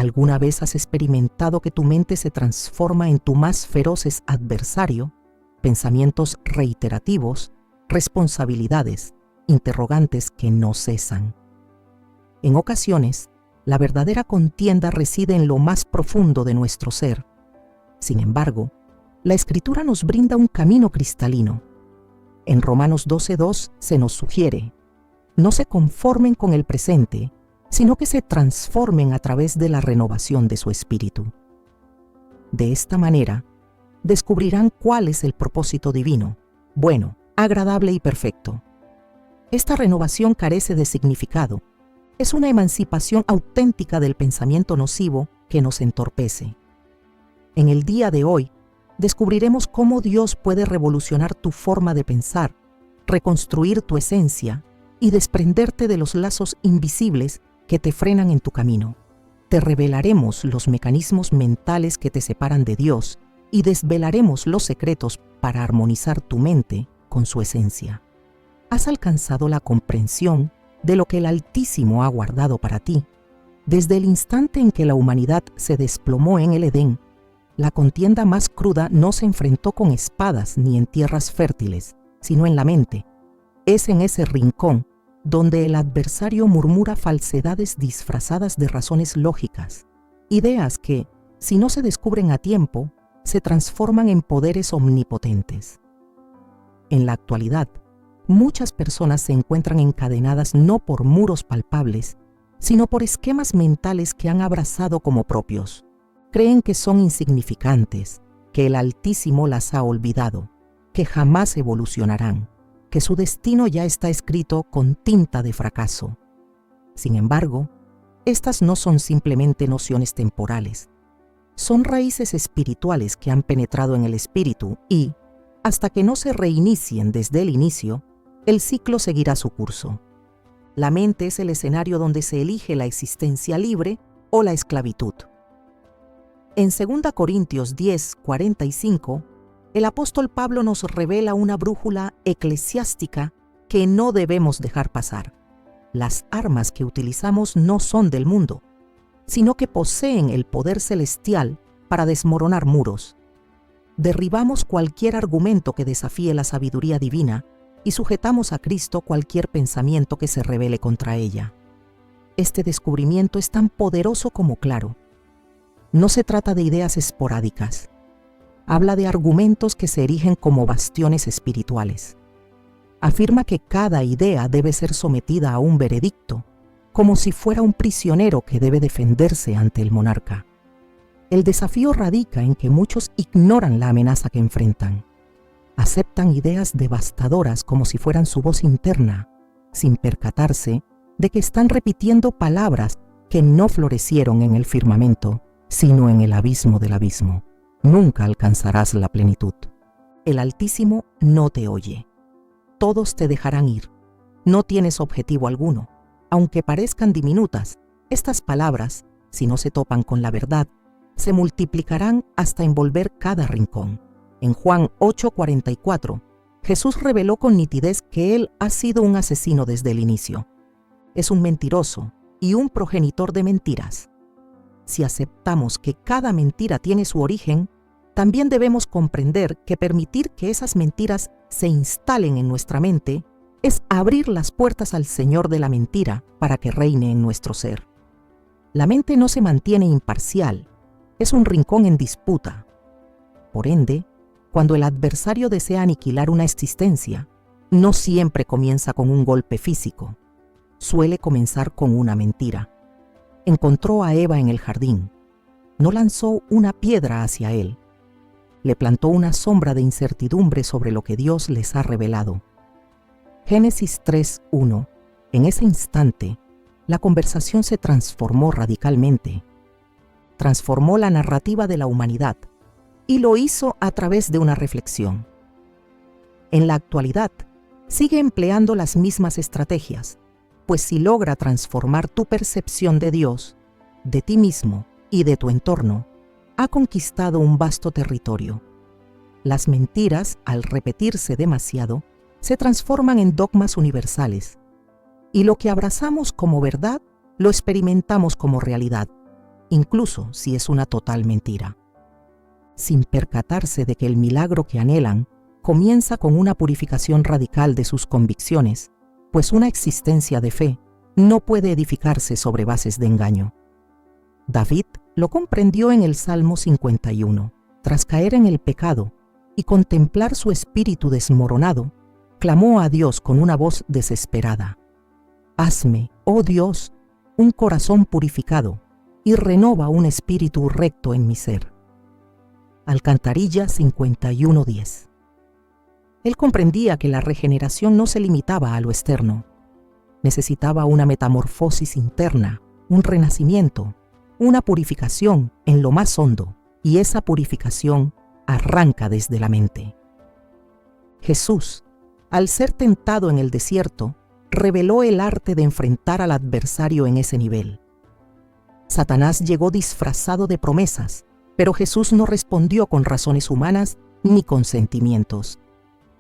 ¿Alguna vez has experimentado que tu mente se transforma en tu más feroz adversario? Pensamientos reiterativos, responsabilidades, interrogantes que no cesan. En ocasiones, la verdadera contienda reside en lo más profundo de nuestro ser. Sin embargo, la Escritura nos brinda un camino cristalino. En Romanos 12:2 se nos sugiere: no se conformen con el presente, sino que se transformen a través de la renovación de su espíritu. De esta manera, descubrirán cuál es el propósito divino, bueno, agradable y perfecto. Esta renovación carece de significado. Es una emancipación auténtica del pensamiento nocivo que nos entorpece. En el día de hoy, descubriremos cómo Dios puede revolucionar tu forma de pensar, reconstruir tu esencia y desprenderte de los lazos invisibles que te frenan en tu camino. Te revelaremos los mecanismos mentales que te separan de Dios y desvelaremos los secretos para armonizar tu mente con su esencia. ¿Has alcanzado la comprensión de lo que el Altísimo ha guardado para ti? Desde el instante en que la humanidad se desplomó en el Edén, la contienda más cruda no se enfrentó con espadas ni en tierras fértiles, sino en la mente. Es en ese rincón donde el adversario murmura falsedades disfrazadas de razones lógicas, ideas que, si no se descubren a tiempo, se transforman en poderes omnipotentes. En la actualidad, muchas personas se encuentran encadenadas no por muros palpables, sino por esquemas mentales que han abrazado como propios. Creen que son insignificantes, que el Altísimo las ha olvidado, que jamás evolucionarán, que su destino ya está escrito con tinta de fracaso. Sin embargo, estas no son simplemente nociones temporales. Son raíces espirituales que han penetrado en el espíritu y, hasta que no se reinicien desde el inicio, el ciclo seguirá su curso. La mente es el escenario donde se elige la existencia libre o la esclavitud. En 2 Corintios 10:45, el apóstol Pablo nos revela una brújula eclesiástica que no debemos dejar pasar. Las armas que utilizamos no son del mundo, sino que poseen el poder celestial para desmoronar muros. Derribamos cualquier argumento que desafíe la sabiduría divina y sujetamos a Cristo cualquier pensamiento que se rebele contra ella. Este descubrimiento es tan poderoso como claro. No se trata de ideas esporádicas. Habla de argumentos que se erigen como bastiones espirituales. Afirma que cada idea debe ser sometida a un veredicto, como si fuera un prisionero que debe defenderse ante el monarca. El desafío radica en que muchos ignoran la amenaza que enfrentan. Aceptan ideas devastadoras como si fueran su voz interna, sin percatarse de que están repitiendo palabras que no florecieron en el firmamento, sino en el abismo del abismo. Nunca alcanzarás la plenitud. El Altísimo no te oye. Todos te dejarán ir. No tienes objetivo alguno. Aunque parezcan diminutas, estas palabras, si no se topan con la verdad, se multiplicarán hasta envolver cada rincón. En Juan 8:44, Jesús reveló con nitidez que Él ha sido un asesino desde el inicio. Es un mentiroso y un progenitor de mentiras. Si aceptamos que cada mentira tiene su origen, también debemos comprender que permitir que esas mentiras se instalen en nuestra mente es abrir las puertas al Señor de la mentira para que reine en nuestro ser. La mente no se mantiene imparcial, es un rincón en disputa. Por ende, cuando el adversario desea aniquilar una existencia, no siempre comienza con un golpe físico, suele comenzar con una mentira. Encontró a Eva en el jardín, no lanzó una piedra hacia él, le plantó una sombra de incertidumbre sobre lo que Dios les ha revelado. Génesis 3:1. En ese instante, la conversación se transformó radicalmente. Transformó la narrativa de la humanidad y lo hizo a través de una reflexión. En la actualidad, sigue empleando las mismas estrategias, pues si logra transformar tu percepción de Dios, de ti mismo y de tu entorno, ha conquistado un vasto territorio. Las mentiras, al repetirse demasiado, se transforman en dogmas universales, y lo que abrazamos como verdad, lo experimentamos como realidad. incluso si es una total mentira, sin percatarse de que el milagro que anhelan comienza con una purificación radical de sus convicciones, pues una existencia de fe no puede edificarse sobre bases de engaño. David lo comprendió en el Salmo 51. Tras caer en el pecado y contemplar su espíritu desmoronado, clamó a Dios con una voz desesperada: «Hazme, oh Dios, un corazón purificado y renova un espíritu recto en mi ser». Alcantarilla 51:10. Él comprendía que la regeneración no se limitaba a lo externo. Necesitaba una metamorfosis interna, un renacimiento, una purificación en lo más hondo, y esa purificación arranca desde la mente. Jesús, al ser tentado en el desierto, reveló el arte de enfrentar al adversario en ese nivel. Satanás llegó disfrazado de promesas, pero Jesús no respondió con razones humanas ni con sentimientos.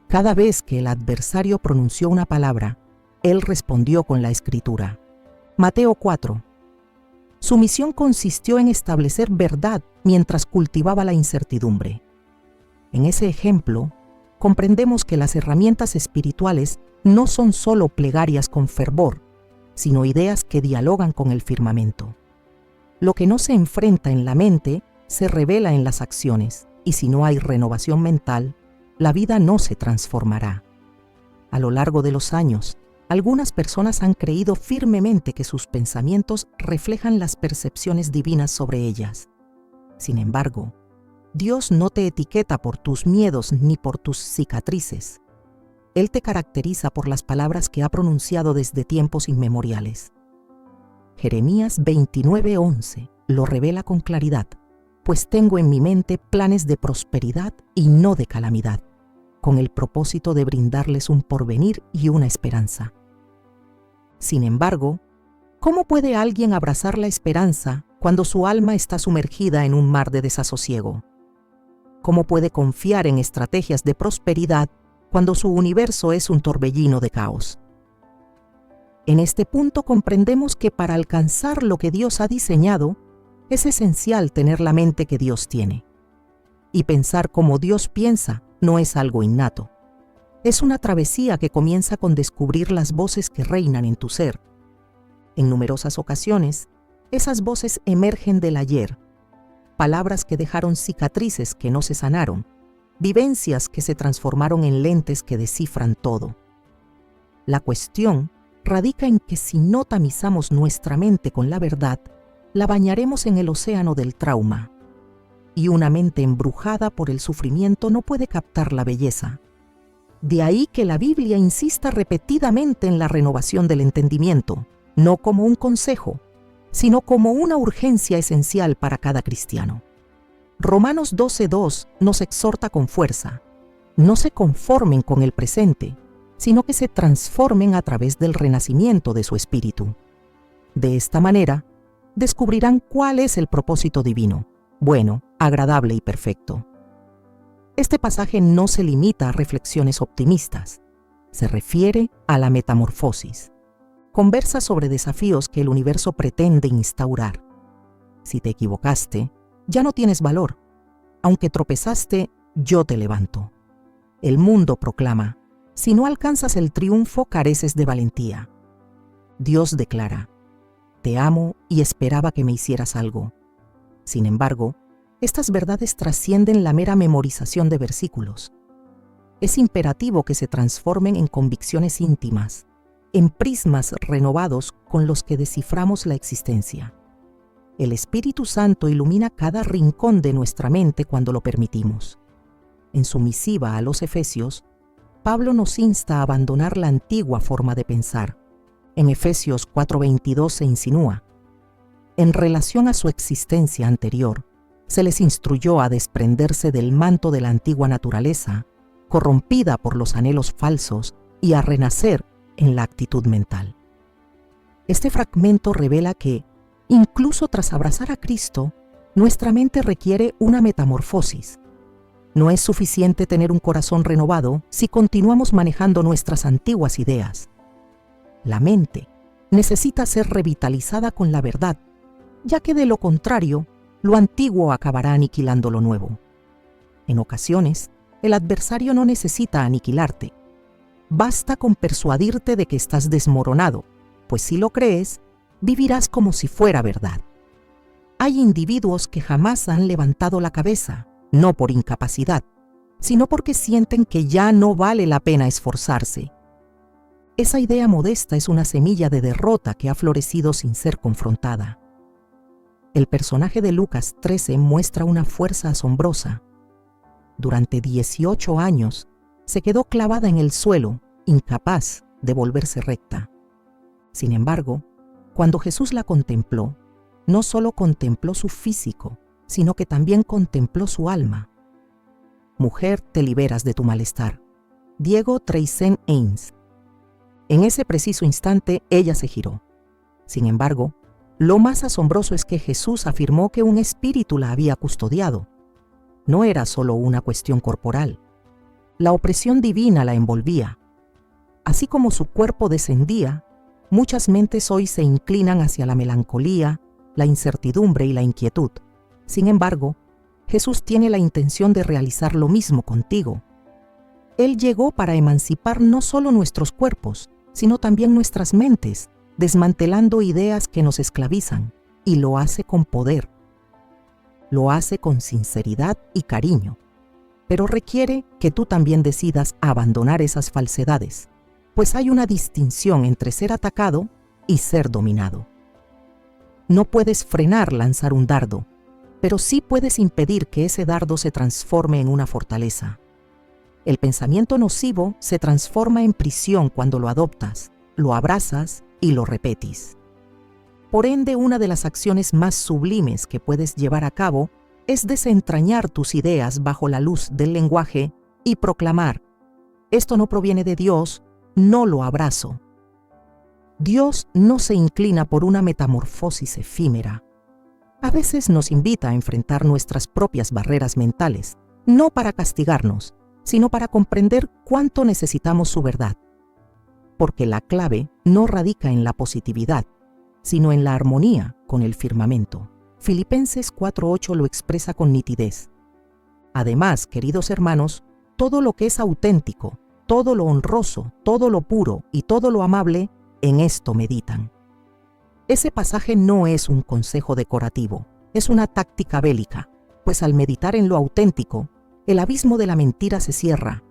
Cada vez que el adversario pronunció una palabra, él respondió con la Escritura. Mateo 4. Su misión consistió en establecer verdad mientras cultivaba la incertidumbre. En ese ejemplo, comprendemos que las herramientas espirituales no son solo plegarias con fervor, sino ideas que dialogan con el firmamento. Lo que no se enfrenta en la mente se revela en las acciones, y si no hay renovación mental, la vida no se transformará. A lo largo de los años, algunas personas han creído firmemente que sus pensamientos reflejan las percepciones divinas sobre ellas. Sin embargo, Dios no te etiqueta por tus miedos ni por tus cicatrices. Él te caracteriza por las palabras que ha pronunciado desde tiempos inmemoriales. Jeremías 29:11 lo revela con claridad: «Pues tengo en mi mente planes de prosperidad y no de calamidad, con el propósito de brindarles un porvenir y una esperanza». Sin embargo, ¿cómo puede alguien abrazar la esperanza cuando su alma está sumergida en un mar de desasosiego? ¿Cómo puede confiar en estrategias de prosperidad cuando su universo es un torbellino de caos? En este punto comprendemos que para alcanzar lo que Dios ha diseñado, es esencial tener la mente que Dios tiene. Y pensar como Dios piensa no es algo innato. Es una travesía que comienza con descubrir las voces que reinan en tu ser. En numerosas ocasiones, esas voces emergen del ayer, palabras que dejaron cicatrices que no se sanaron, vivencias que se transformaron en lentes que descifran todo. La cuestión radica en que si no tamizamos nuestra mente con la verdad, la bañaremos en el océano del trauma. Y una mente embrujada por el sufrimiento no puede captar la belleza. De ahí que la Biblia insista repetidamente en la renovación del entendimiento, no como un consejo, sino como una urgencia esencial para cada cristiano. Romanos 12:2 nos exhorta con fuerza: no se conformen con el presente, sino que se transformen a través del renacimiento de su espíritu. De esta manera, descubrirán cuál es el propósito divino, bueno, agradable y perfecto. Este pasaje no se limita a reflexiones optimistas, se refiere a la metamorfosis. Conversa sobre desafíos que el universo pretende instaurar. Si te equivocaste, ya no tienes valor. Aunque tropezaste, yo te levanto. El mundo proclama: si no alcanzas el triunfo, careces de valentía. Dios declara: te amo y esperaba que me hicieras algo. Sin embargo, estas verdades trascienden la mera memorización de versículos. Es imperativo que se transformen en convicciones íntimas, en prismas renovados con los que desciframos la existencia. El Espíritu Santo ilumina cada rincón de nuestra mente cuando lo permitimos. En su misiva a los Efesios, Pablo nos insta a abandonar la antigua forma de pensar. En Efesios 4:22 se insinúa: en relación a su existencia anterior, se les instruyó a desprenderse del manto de la antigua naturaleza, corrompida por los anhelos falsos, y a renacer en la actitud mental. Este fragmento revela que, incluso tras abrazar a Cristo, nuestra mente requiere una metamorfosis. No es suficiente tener un corazón renovado si continuamos manejando nuestras antiguas ideas. La mente necesita ser revitalizada con la verdad, ya que de lo contrario, lo antiguo acabará aniquilando lo nuevo. En ocasiones, el adversario no necesita aniquilarte. Basta con persuadirte de que estás desmoronado, pues si lo crees, vivirás como si fuera verdad. Hay individuos que jamás han levantado la cabeza, no por incapacidad, sino porque sienten que ya no vale la pena esforzarse. Esa idea modesta es una semilla de derrota que ha florecido sin ser confrontada. El personaje de Lucas 13 muestra una fuerza asombrosa. Durante 18 años se quedó clavada en el suelo, incapaz de volverse recta. Sin embargo, cuando Jesús la contempló, no solo contempló su físico, sino que también contempló su alma. Mujer, te liberas de tu malestar. Diego Treisen Ains. En ese preciso instante, ella se giró. Sin embargo, lo más asombroso es que Jesús afirmó que un espíritu la había custodiado. No era solo una cuestión corporal. La opresión divina la envolvía. Así como su cuerpo descendía, muchas mentes hoy se inclinan hacia la melancolía, la incertidumbre y la inquietud. Sin embargo, Jesús tiene la intención de realizar lo mismo contigo. Él llegó para emancipar no solo nuestros cuerpos, sino también nuestras mentes, desmantelando ideas que nos esclavizan, y lo hace con poder. Lo hace con sinceridad y cariño, pero requiere que tú también decidas abandonar esas falsedades, pues hay una distinción entre ser atacado y ser dominado. No puedes frenar lanzar un dardo, pero sí puedes impedir que ese dardo se transforme en una fortaleza. El pensamiento nocivo se transforma en prisión cuando lo adoptas, lo abrazas y lo repetis. Por ende, una de las acciones más sublimes que puedes llevar a cabo es desentrañar tus ideas bajo la luz del lenguaje y proclamar: esto no proviene de Dios, no lo abrazo. Dios no se inclina por una metamorfosis efímera. A veces nos invita a enfrentar nuestras propias barreras mentales, no para castigarnos, sino para comprender cuánto necesitamos su verdad. Porque la clave no radica en la positividad, sino en la armonía con el firmamento. Filipenses 4:8 lo expresa con nitidez. Además, queridos hermanos, todo lo que es auténtico, todo lo honroso, todo lo puro y todo lo amable, en esto meditan. Ese pasaje no es un consejo decorativo, es una táctica bélica, pues al meditar en lo auténtico, el abismo de la mentira se cierra.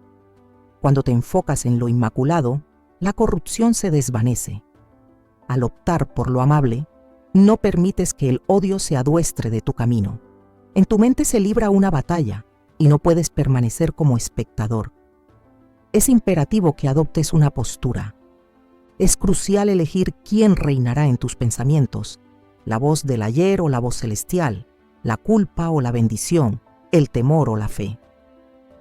Cuando te enfocas en lo inmaculado, la corrupción se desvanece. Al optar por lo amable, no permites que el odio se aduestre de tu camino. En tu mente se libra una batalla y no puedes permanecer como espectador. Es imperativo que adoptes una postura. Es crucial elegir quién reinará en tus pensamientos, la voz del ayer o la voz celestial, la culpa o la bendición, el temor o la fe.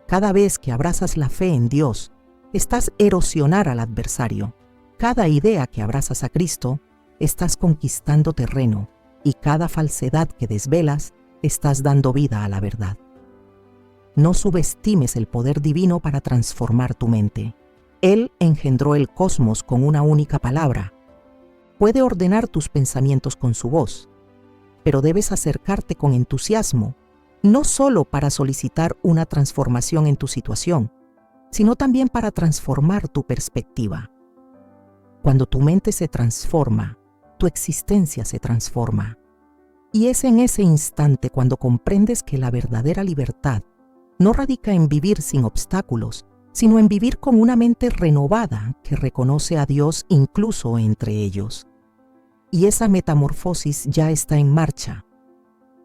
Cada vez que abrazas la fe en Dios, estás erosionar al adversario. Cada idea que abrazas a Cristo, estás conquistando terreno, y cada falsedad que desvelas, estás dando vida a la verdad. No subestimes el poder divino para transformar tu mente. Él engendró el cosmos con una única palabra. Puede ordenar tus pensamientos con su voz, pero debes acercarte con entusiasmo, no solo para solicitar una transformación en tu situación, sino también para transformar tu perspectiva. Cuando tu mente se transforma, tu existencia se transforma. Y es en ese instante cuando comprendes que la verdadera libertad no radica en vivir sin obstáculos, sino en vivir con una mente renovada que reconoce a Dios incluso entre ellos. Y esa metamorfosis ya está en marcha.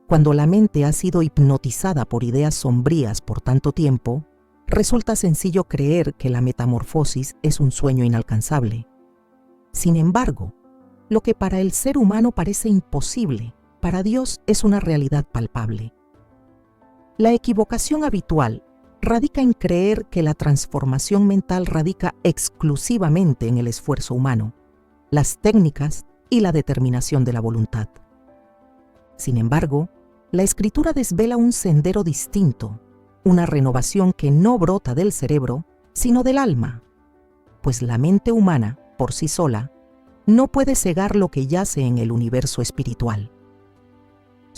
Cuando la mente ha sido hipnotizada por ideas sombrías por tanto tiempo, resulta sencillo creer que la metamorfosis es un sueño inalcanzable. Sin embargo, lo que para el ser humano parece imposible, para Dios es una realidad palpable. La equivocación habitual radica en creer que la transformación mental radica exclusivamente en el esfuerzo humano, las técnicas y la determinación de la voluntad. Sin embargo, la Escritura desvela un sendero distinto, una renovación que no brota del cerebro, sino del alma, pues la mente humana, por sí sola, no puede cegar lo que yace en el universo espiritual.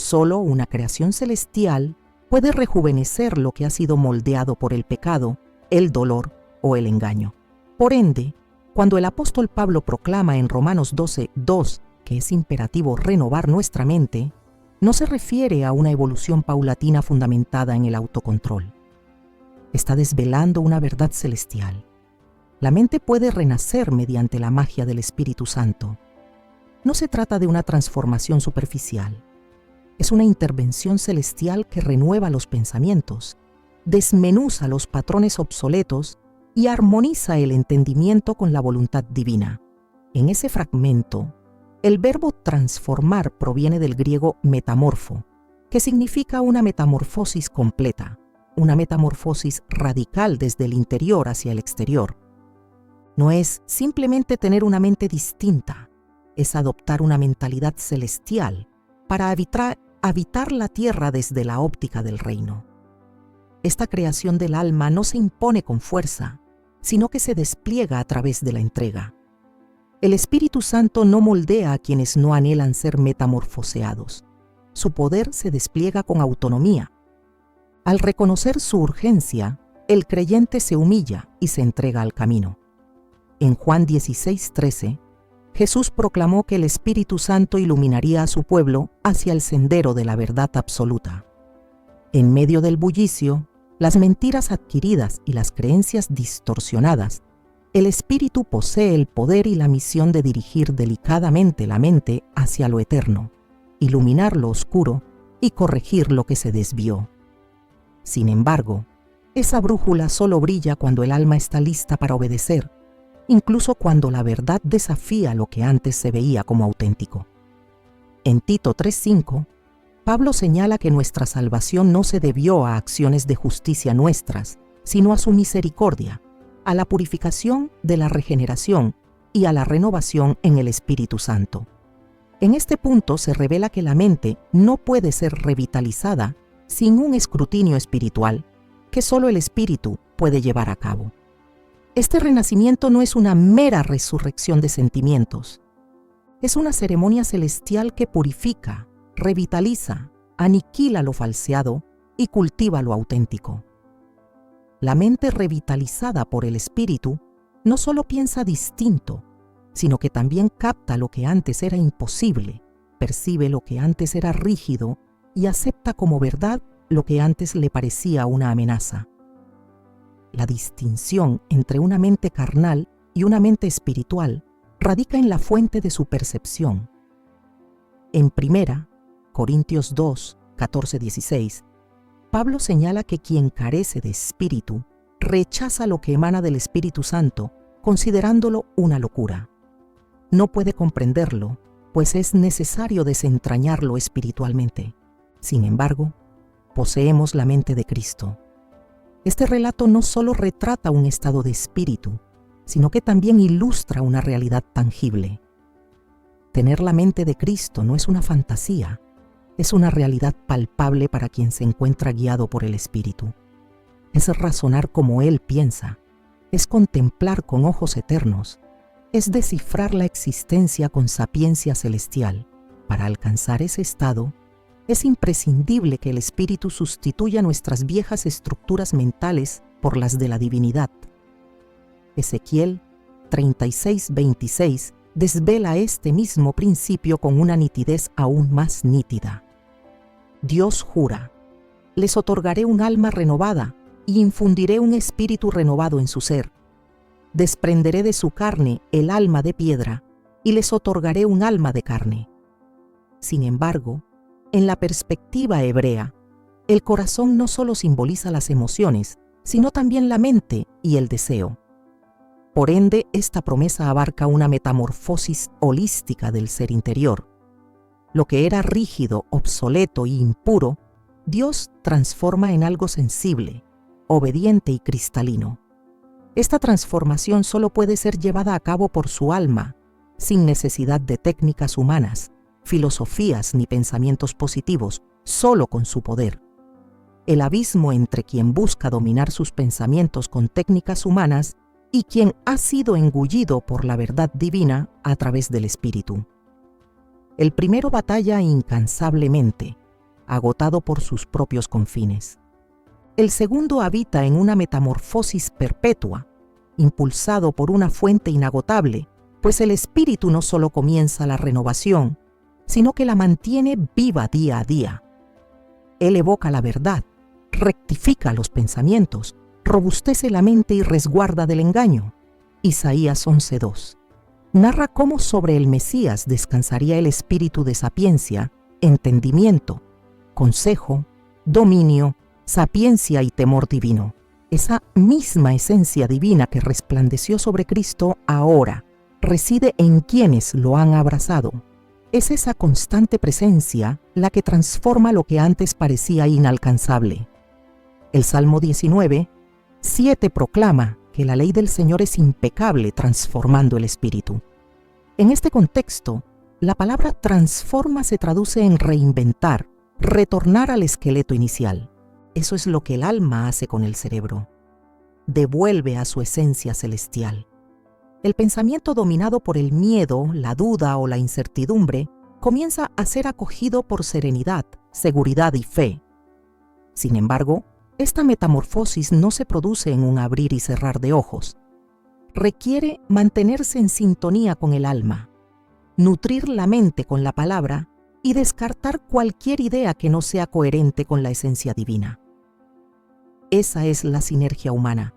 Solo una creación celestial puede rejuvenecer lo que ha sido moldeado por el pecado, el dolor o el engaño. Por ende, cuando el apóstol Pablo proclama en Romanos 12:2 que es imperativo renovar nuestra mente, no se refiere a una evolución paulatina fundamentada en el autocontrol. Está desvelando una verdad celestial. La mente puede renacer mediante la magia del Espíritu Santo. No se trata de una transformación superficial. Es una intervención celestial que renueva los pensamientos, desmenuza los patrones obsoletos y armoniza el entendimiento con la voluntad divina. En ese fragmento, el verbo transformar proviene del griego metamorfo, que significa una metamorfosis completa, una metamorfosis radical desde el interior hacia el exterior. No es simplemente tener una mente distinta, es adoptar una mentalidad celestial para habitar la tierra desde la óptica del reino. Esta creación del alma no se impone con fuerza, sino que se despliega a través de la entrega. El Espíritu Santo no moldea a quienes no anhelan ser metamorfoseados. Su poder se despliega con autonomía. Al reconocer su urgencia, el creyente se humilla y se entrega al camino. En Juan 16:13, Jesús proclamó que el Espíritu Santo iluminaría a su pueblo hacia el sendero de la verdad absoluta. En medio del bullicio, las mentiras adquiridas y las creencias distorsionadas, el Espíritu posee el poder y la misión de dirigir delicadamente la mente hacia lo eterno, iluminar lo oscuro y corregir lo que se desvió. Sin embargo, esa brújula solo brilla cuando el alma está lista para obedecer, incluso cuando la verdad desafía lo que antes se veía como auténtico. En Tito 3:5, Pablo señala que nuestra salvación no se debió a acciones de justicia nuestras, sino a su misericordia, a la purificación de la regeneración y a la renovación en el Espíritu Santo. En este punto se revela que la mente no puede ser revitalizada sin un escrutinio espiritual que solo el Espíritu puede llevar a cabo. Este renacimiento no es una mera resurrección de sentimientos. Es una ceremonia celestial que purifica, revitaliza, aniquila lo falseado y cultiva lo auténtico. La mente revitalizada por el Espíritu no solo piensa distinto, sino que también capta lo que antes era imposible, percibe lo que antes era rígido y acepta como verdad lo que antes le parecía una amenaza. La distinción entre una mente carnal y una mente espiritual radica en la fuente de su percepción. En 1 Corintios 2, 14-16, Pablo señala que quien carece de espíritu rechaza lo que emana del Espíritu Santo, considerándolo una locura. No puede comprenderlo, pues es necesario desentrañarlo espiritualmente. Sin embargo, poseemos la mente de Cristo. Este relato no solo retrata un estado de espíritu, sino que también ilustra una realidad tangible. Tener la mente de Cristo no es una fantasía, es una realidad palpable para quien se encuentra guiado por el Espíritu. Es razonar como Él piensa, es contemplar con ojos eternos, es descifrar la existencia con sapiencia celestial. Para alcanzar ese estado, es imprescindible que el Espíritu sustituya nuestras viejas estructuras mentales por las de la divinidad. Ezequiel 36:26 desvela este mismo principio con una nitidez aún más nítida. Dios jura: les otorgaré un alma renovada y infundiré un espíritu renovado en su ser. Desprenderé de su carne el alma de piedra y les otorgaré un alma de carne. Sin embargo, en la perspectiva hebrea, el corazón no solo simboliza las emociones, sino también la mente y el deseo. Por ende, esta promesa abarca una metamorfosis holística del ser interior. Lo que era rígido, obsoleto e impuro, Dios transforma en algo sensible, obediente y cristalino. Esta transformación solo puede ser llevada a cabo por su alma, sin necesidad de técnicas humanas, filosofías ni pensamientos positivos, solo con su poder. El abismo entre quien busca dominar sus pensamientos con técnicas humanas y quien ha sido engullido por la verdad divina a través del Espíritu. El primero batalla incansablemente, agotado por sus propios confines. El segundo habita en una metamorfosis perpetua, impulsado por una fuente inagotable, pues el espíritu no solo comienza la renovación, sino que la mantiene viva día a día. Él evoca la verdad, rectifica los pensamientos, robustece la mente y resguarda del engaño. Isaías 11:2. Narra cómo sobre el Mesías descansaría el espíritu de sapiencia, entendimiento, consejo, dominio, sapiencia y temor divino. Esa misma esencia divina que resplandeció sobre Cristo ahora reside en quienes lo han abrazado. Es esa constante presencia la que transforma lo que antes parecía inalcanzable. El Salmo 19:7 proclama que la ley del Señor es impecable, transformando el espíritu. En este contexto, la palabra transforma se traduce en reinventar, retornar al esqueleto inicial. Eso es lo que el alma hace con el cerebro. Devuelve a su esencia celestial. El pensamiento dominado por el miedo, la duda o la incertidumbre comienza a ser acogido por serenidad, seguridad y fe. Sin embargo, esta metamorfosis no se produce en un abrir y cerrar de ojos. Requiere mantenerse en sintonía con el alma, nutrir la mente con la palabra y descartar cualquier idea que no sea coherente con la esencia divina. Esa es la sinergia humana,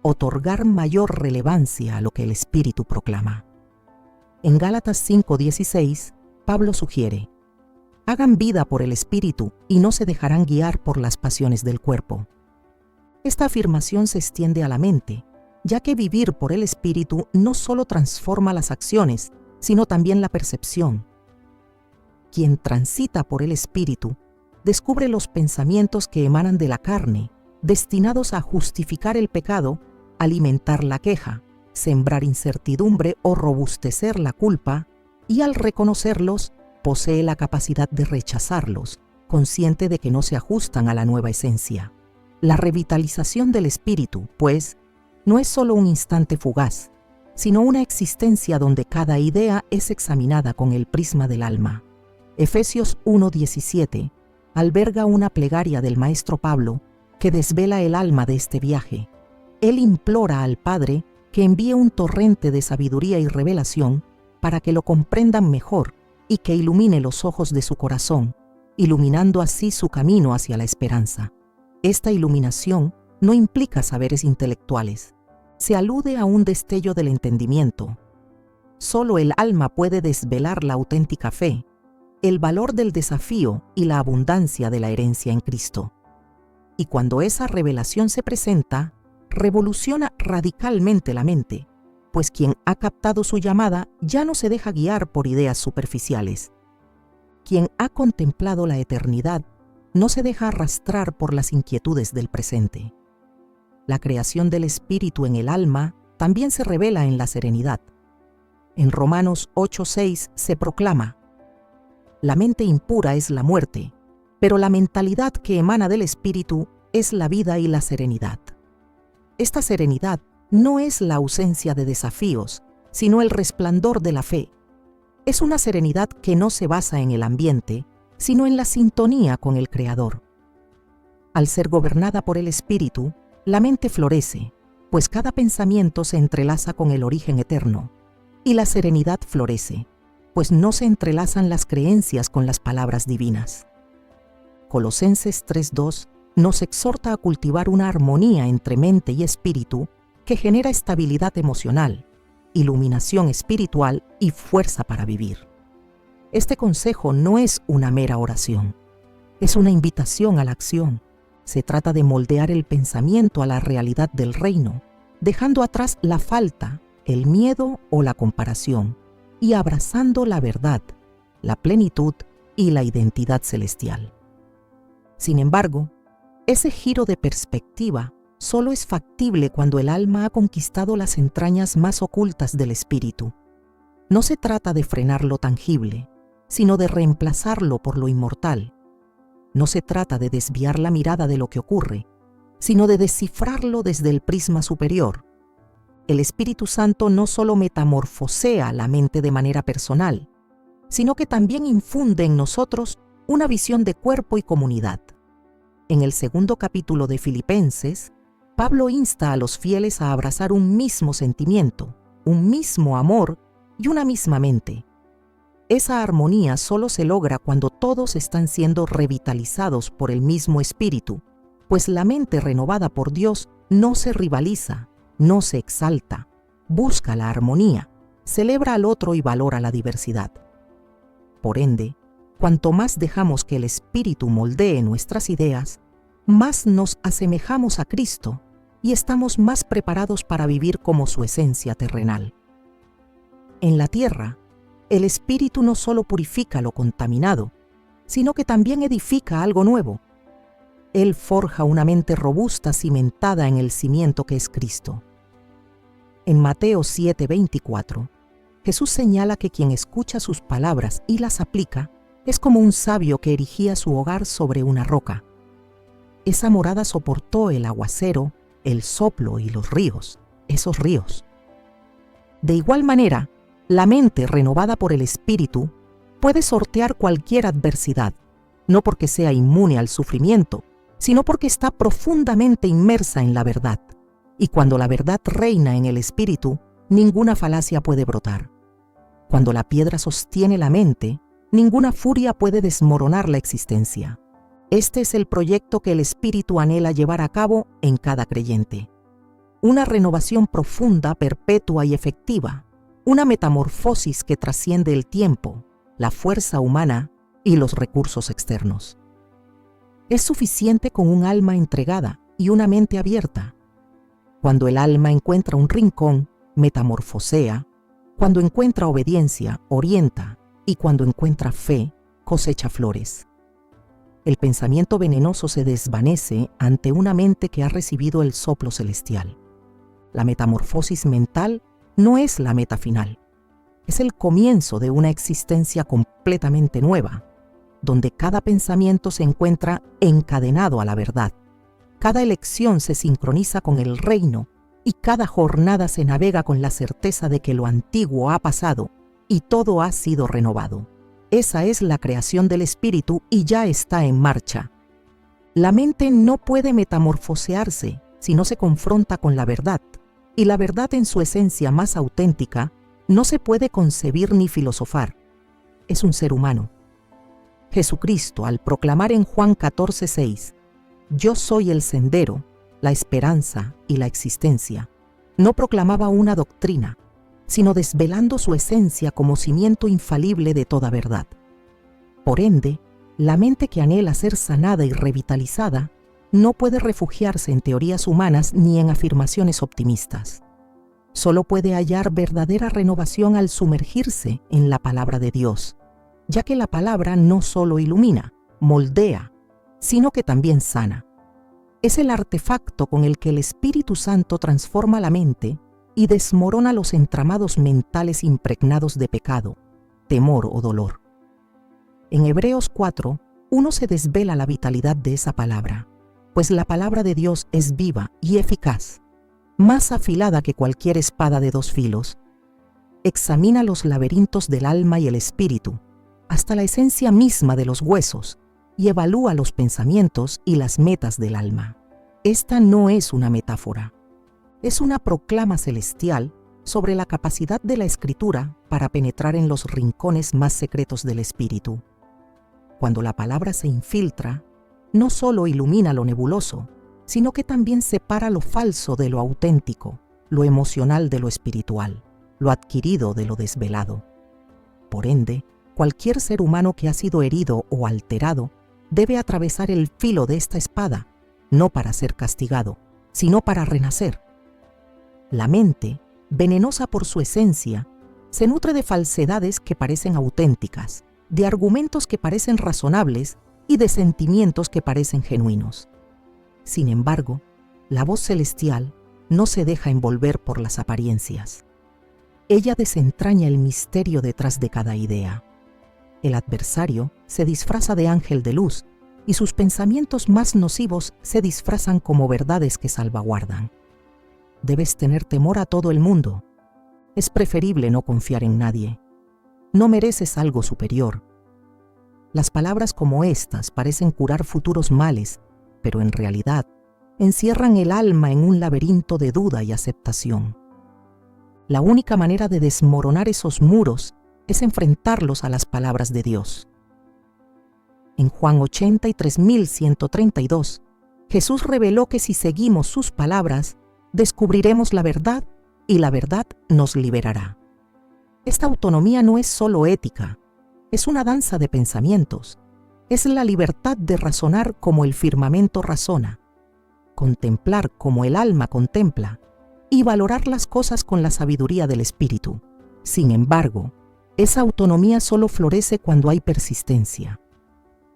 otorgar mayor relevancia a lo que el Espíritu proclama. En Gálatas 5:16, Pablo sugiere: hagan vida por el Espíritu y no se dejarán guiar por las pasiones del cuerpo. Esta afirmación se extiende a la mente, ya que vivir por el Espíritu no solo transforma las acciones, sino también la percepción. Quien transita por el Espíritu descubre los pensamientos que emanan de la carne, destinados a justificar el pecado, alimentar la queja, sembrar incertidumbre o robustecer la culpa, y al reconocerlos, posee la capacidad de rechazarlos, consciente de que no se ajustan a la nueva esencia. La revitalización del espíritu, pues, no es solo un instante fugaz, sino una existencia donde cada idea es examinada con el prisma del alma. Efesios 1:17 alberga una plegaria del maestro Pablo que desvela el alma de este viaje. Él implora al Padre que envíe un torrente de sabiduría y revelación para que lo comprendan mejor y que ilumine los ojos de su corazón, iluminando así su camino hacia la esperanza. Esta iluminación no implica saberes intelectuales. Se alude a un destello del entendimiento. Solo el alma puede desvelar la auténtica fe, el valor del desafío y la abundancia de la herencia en Cristo. Y cuando esa revelación se presenta, revoluciona radicalmente la mente, pues quien ha captado su llamada ya no se deja guiar por ideas superficiales. Quien ha contemplado la eternidad no se deja arrastrar por las inquietudes del presente. La creación del espíritu en el alma también se revela en la serenidad. En Romanos 8:6 se proclama: la mente impura es la muerte, pero la mentalidad que emana del espíritu es la vida y la serenidad. Esta serenidad no es la ausencia de desafíos, sino el resplandor de la fe. Es una serenidad que no se basa en el ambiente, sino en la sintonía con el Creador. Al ser gobernada por el Espíritu, la mente florece, pues cada pensamiento se entrelaza con el origen eterno, y la serenidad florece, pues no se entrelazan las creencias con las palabras divinas. Colosenses 3:2 nos exhorta a cultivar una armonía entre mente y espíritu que genera estabilidad emocional, iluminación espiritual y fuerza para vivir. Este consejo no es una mera oración, es una invitación a la acción. Se trata de moldear el pensamiento a la realidad del reino, dejando atrás la falta, el miedo o la comparación, y abrazando la verdad, la plenitud y la identidad celestial. Sin embargo, ese giro de perspectiva solo es factible cuando el alma ha conquistado las entrañas más ocultas del espíritu. No se trata de frenar lo tangible, sino de reemplazarlo por lo inmortal. No se trata de desviar la mirada de lo que ocurre, sino de descifrarlo desde el prisma superior. El Espíritu Santo no solo metamorfosea la mente de manera personal, sino que también infunde en nosotros una visión de cuerpo y comunidad. En el segundo capítulo de Filipenses, Pablo insta a los fieles a abrazar un mismo sentimiento, un mismo amor y una misma mente. Esa armonía solo se logra cuando todos están siendo revitalizados por el mismo espíritu, pues la mente renovada por Dios no se rivaliza, no se exalta, busca la armonía, celebra al otro y valora la diversidad. Por ende, cuanto más dejamos que el Espíritu moldee nuestras ideas, más nos asemejamos a Cristo y estamos más preparados para vivir como su esencia terrenal. En la tierra, el Espíritu no solo purifica lo contaminado, sino que también edifica algo nuevo. Él forja una mente robusta cimentada en el cimiento que es Cristo. En Mateo 7:24, Jesús señala que quien escucha sus palabras y las aplica es como un sabio que erigía su hogar sobre una roca. Esa morada soportó el aguacero, el soplo y los ríos, esos ríos. De igual manera, la mente renovada por el Espíritu puede sortear cualquier adversidad, no porque sea inmune al sufrimiento, sino porque está profundamente inmersa en la verdad. Y cuando la verdad reina en el Espíritu, ninguna falacia puede brotar. Cuando la piedra sostiene la mente, ninguna furia puede desmoronar la existencia. Este es el proyecto que el Espíritu anhela llevar a cabo en cada creyente. Una renovación profunda, perpetua y efectiva. Una metamorfosis que trasciende el tiempo, la fuerza humana y los recursos externos. Es suficiente con un alma entregada y una mente abierta. Cuando el alma encuentra un rincón, metamorfosea. Cuando encuentra obediencia, orienta. Y cuando encuentra fe, cosecha flores. El pensamiento venenoso se desvanece ante una mente que ha recibido el soplo celestial. La metamorfosis mental no es la meta final. Es el comienzo de una existencia completamente nueva, donde cada pensamiento se encuentra encadenado a la verdad. Cada elección se sincroniza con el reino y cada jornada se navega con la certeza de que lo antiguo ha pasado y todo ha sido renovado. Esa es la creación del Espíritu y ya está en marcha. La mente no puede metamorfosearse si no se confronta con la verdad, y la verdad en su esencia más auténtica no se puede concebir ni filosofar. Es un ser humano. Jesucristo, al proclamar en Juan 14:6, «Yo soy el sendero, la esperanza y la existencia», no proclamaba una doctrina, sino desvelando su esencia como cimiento infalible de toda verdad. Por ende, la mente que anhela ser sanada y revitalizada no puede refugiarse en teorías humanas ni en afirmaciones optimistas. Solo puede hallar verdadera renovación al sumergirse en la palabra de Dios, ya que la palabra no solo ilumina, moldea, sino que también sana. Es el artefacto con el que el Espíritu Santo transforma la mente y desmorona los entramados mentales impregnados de pecado, temor o dolor. En Hebreos 4, uno se desvela la vitalidad de esa palabra, pues la palabra de Dios es viva y eficaz, más afilada que cualquier espada de dos filos. Examina los laberintos del alma y el espíritu, hasta la esencia misma de los huesos, y evalúa los pensamientos y las metas del alma. Esta no es una metáfora. Es una proclama celestial sobre la capacidad de la Escritura para penetrar en los rincones más secretos del espíritu. Cuando la palabra se infiltra, no solo ilumina lo nebuloso, sino que también separa lo falso de lo auténtico, lo emocional de lo espiritual, lo adquirido de lo desvelado. Por ende, cualquier ser humano que ha sido herido o alterado debe atravesar el filo de esta espada, no para ser castigado, sino para renacer. La mente, venenosa por su esencia, se nutre de falsedades que parecen auténticas, de argumentos que parecen razonables y de sentimientos que parecen genuinos. Sin embargo, la voz celestial no se deja envolver por las apariencias. Ella desentraña el misterio detrás de cada idea. El adversario se disfraza de ángel de luz y sus pensamientos más nocivos se disfrazan como verdades que salvaguardan. Debes tener temor a todo el mundo. Es preferible no confiar en nadie. No mereces algo superior. Las palabras como estas parecen curar futuros males, pero en realidad encierran el alma en un laberinto de duda y aceptación. La única manera de desmoronar esos muros es enfrentarlos a las palabras de Dios. En Juan 83.132, Jesús reveló que si seguimos sus palabras, descubriremos la verdad y la verdad nos liberará. Esta autonomía no es solo ética, es una danza de pensamientos. Es la libertad de razonar como el firmamento razona, contemplar como el alma contempla y valorar las cosas con la sabiduría del espíritu. Sin embargo, esa autonomía solo florece cuando hay persistencia.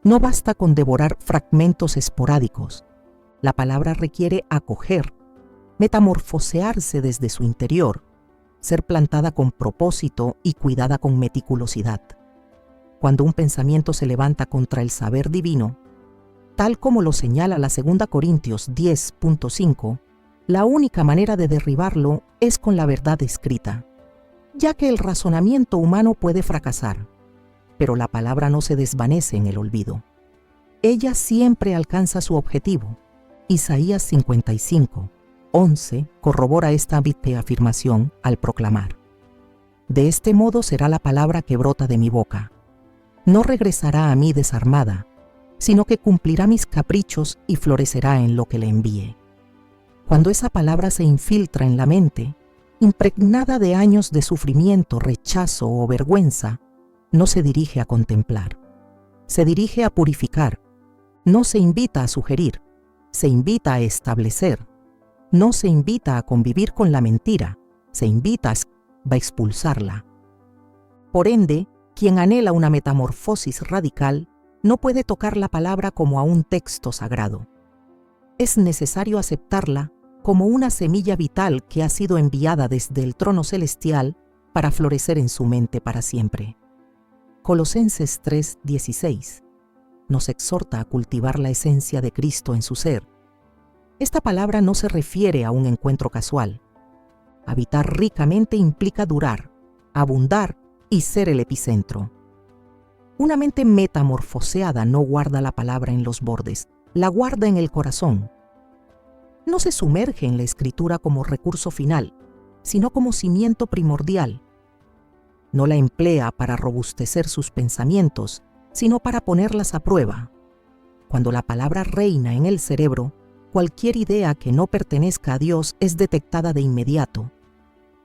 No basta con devorar fragmentos esporádicos. La palabra requiere acoger, metamorfosearse desde su interior, ser plantada con propósito y cuidada con meticulosidad. Cuando un pensamiento se levanta contra el saber divino, tal como lo señala la 2 Corintios 10.5, la única manera de derribarlo es con la verdad escrita, ya que el razonamiento humano puede fracasar, pero la palabra no se desvanece en el olvido. Ella siempre alcanza su objetivo. Isaías 55:11 corrobora esta afirmación al proclamar: De este modo será la palabra que brota de mi boca. No regresará a mí desarmada, sino que cumplirá mis caprichos y florecerá en lo que le envíe. Cuando esa palabra se infiltra en la mente, impregnada de años de sufrimiento, rechazo o vergüenza, no se dirige a contemplar, se dirige a purificar, no se invita a sugerir, se invita a establecer, no se invita a convivir con la mentira, se invita a expulsarla. Por ende, quien anhela una metamorfosis radical no puede tocar la palabra como a un texto sagrado. Es necesario aceptarla como una semilla vital que ha sido enviada desde el trono celestial para florecer en su mente para siempre. Colosenses 3:16 nos exhorta a cultivar la esencia de Cristo en su ser. Esta palabra no se refiere a un encuentro casual. Habitar ricamente implica durar, abundar y ser el epicentro. Una mente metamorfoseada no guarda la palabra en los bordes, la guarda en el corazón. No se sumerge en la escritura como recurso final, sino como cimiento primordial. No la emplea para robustecer sus pensamientos, sino para ponerlas a prueba. Cuando la palabra reina en el cerebro, cualquier idea que no pertenezca a Dios es detectada de inmediato.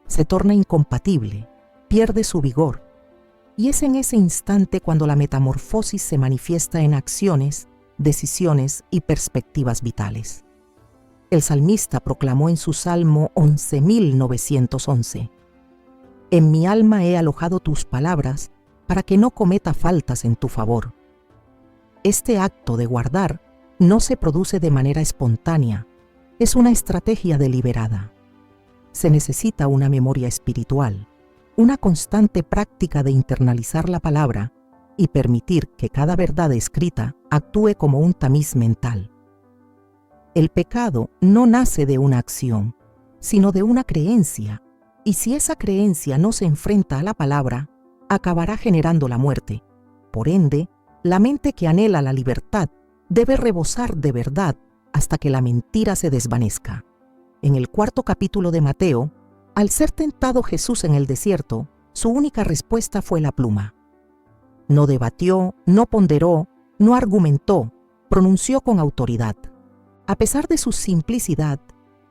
Se torna incompatible, pierde su vigor, y es en ese instante cuando la metamorfosis se manifiesta en acciones, decisiones y perspectivas vitales. El salmista proclamó en su Salmo 11.911: En mi alma he alojado tus palabras para que no cometa faltas en tu favor. Este acto de guardar no se produce de manera espontánea, es una estrategia deliberada. Se necesita una memoria espiritual, una constante práctica de internalizar la palabra y permitir que cada verdad escrita actúe como un tamiz mental. El pecado no nace de una acción, sino de una creencia, y si esa creencia no se enfrenta a la palabra, acabará generando la muerte. Por ende, la mente que anhela la libertad debe rebosar de verdad hasta que la mentira se desvanezca. En el 4 capítulo de Mateo, al ser tentado Jesús en el desierto, su única respuesta fue la pluma. No debatió, no ponderó, no argumentó, pronunció con autoridad. A pesar de su simplicidad,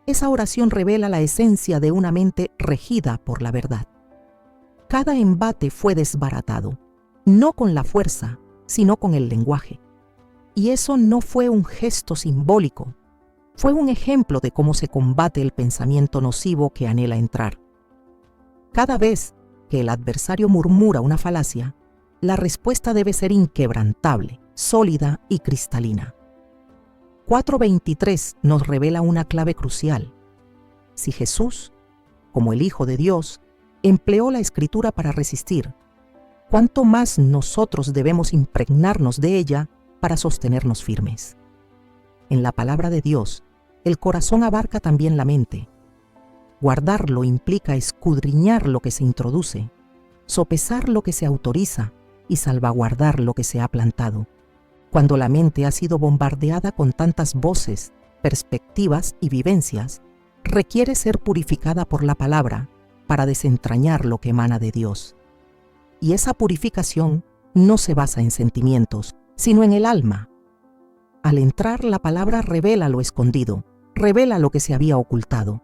esa oración revela la esencia de una mente regida por la verdad. Cada embate fue desbaratado, no con la fuerza, sino con el lenguaje. Y eso no fue un gesto simbólico, fue un ejemplo de cómo se combate el pensamiento nocivo que anhela entrar. Cada vez que el adversario murmura una falacia, la respuesta debe ser inquebrantable, sólida y cristalina. 4:23 nos revela una clave crucial. Si Jesús, como el Hijo de Dios, empleó la Escritura para resistir, ¿cuánto más nosotros debemos impregnarnos de ella para sostenernos firmes? En la palabra de Dios, el corazón abarca también la mente. Guardarlo implica escudriñar lo que se introduce, sopesar lo que se autoriza y salvaguardar lo que se ha plantado. Cuando la mente ha sido bombardeada con tantas voces, perspectivas y vivencias, requiere ser purificada por la palabra para desentrañar lo que emana de Dios. Y esa purificación no se basa en sentimientos, sino en el alma. Al entrar, la palabra revela lo escondido, revela lo que se había ocultado.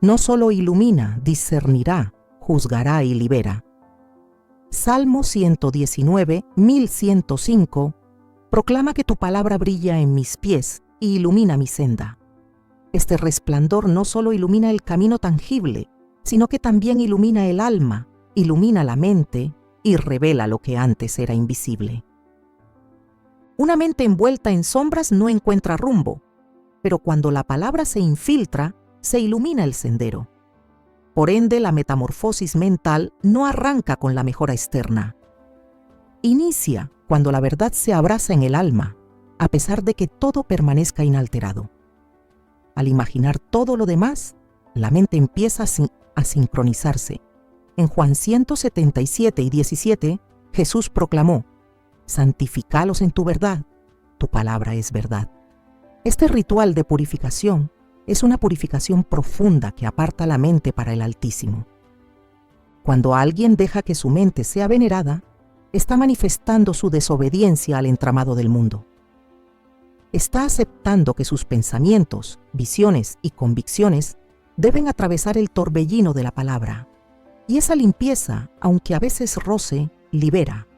No solo ilumina, discernirá, juzgará y libera. Salmo 119, 1105, proclama que tu palabra brilla en mis pies y ilumina mi senda. Este resplandor no solo ilumina el camino tangible, sino que también ilumina el alma, ilumina la mente y revela lo que antes era invisible. Una mente envuelta en sombras no encuentra rumbo, pero cuando la palabra se infiltra, se ilumina el sendero. Por ende, la metamorfosis mental no arranca con la mejora externa. Inicia cuando la verdad se abraza en el alma, a pesar de que todo permanezca inalterado. Al imaginar todo lo demás, la mente empieza a sincronizarse. En Juan 177 y 17, Jesús proclamó: santifícalos en tu verdad, tu palabra es verdad. Este ritual de purificación es una purificación profunda que aparta la mente para el Altísimo. Cuando alguien deja que su mente sea venerada, está manifestando su desobediencia al entramado del mundo. Está aceptando que sus pensamientos, visiones y convicciones deben atravesar el torbellino de la palabra. Y esa limpieza, aunque a veces roce, libera.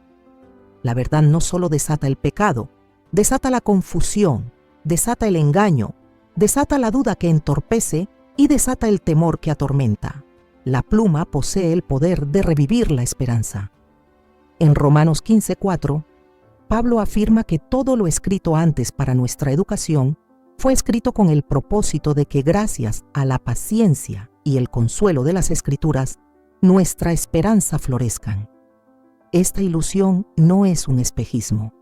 La verdad no solo desata el pecado, desata la confusión, desata el engaño, desata la duda que entorpece y desata el temor que atormenta. La pluma posee el poder de revivir la esperanza. En Romanos 15:4, Pablo afirma que todo lo escrito antes para nuestra educación fue escrito con el propósito de que gracias a la paciencia y el consuelo de las Escrituras, nuestra esperanza florezcan. Esta ilusión no es un espejismo,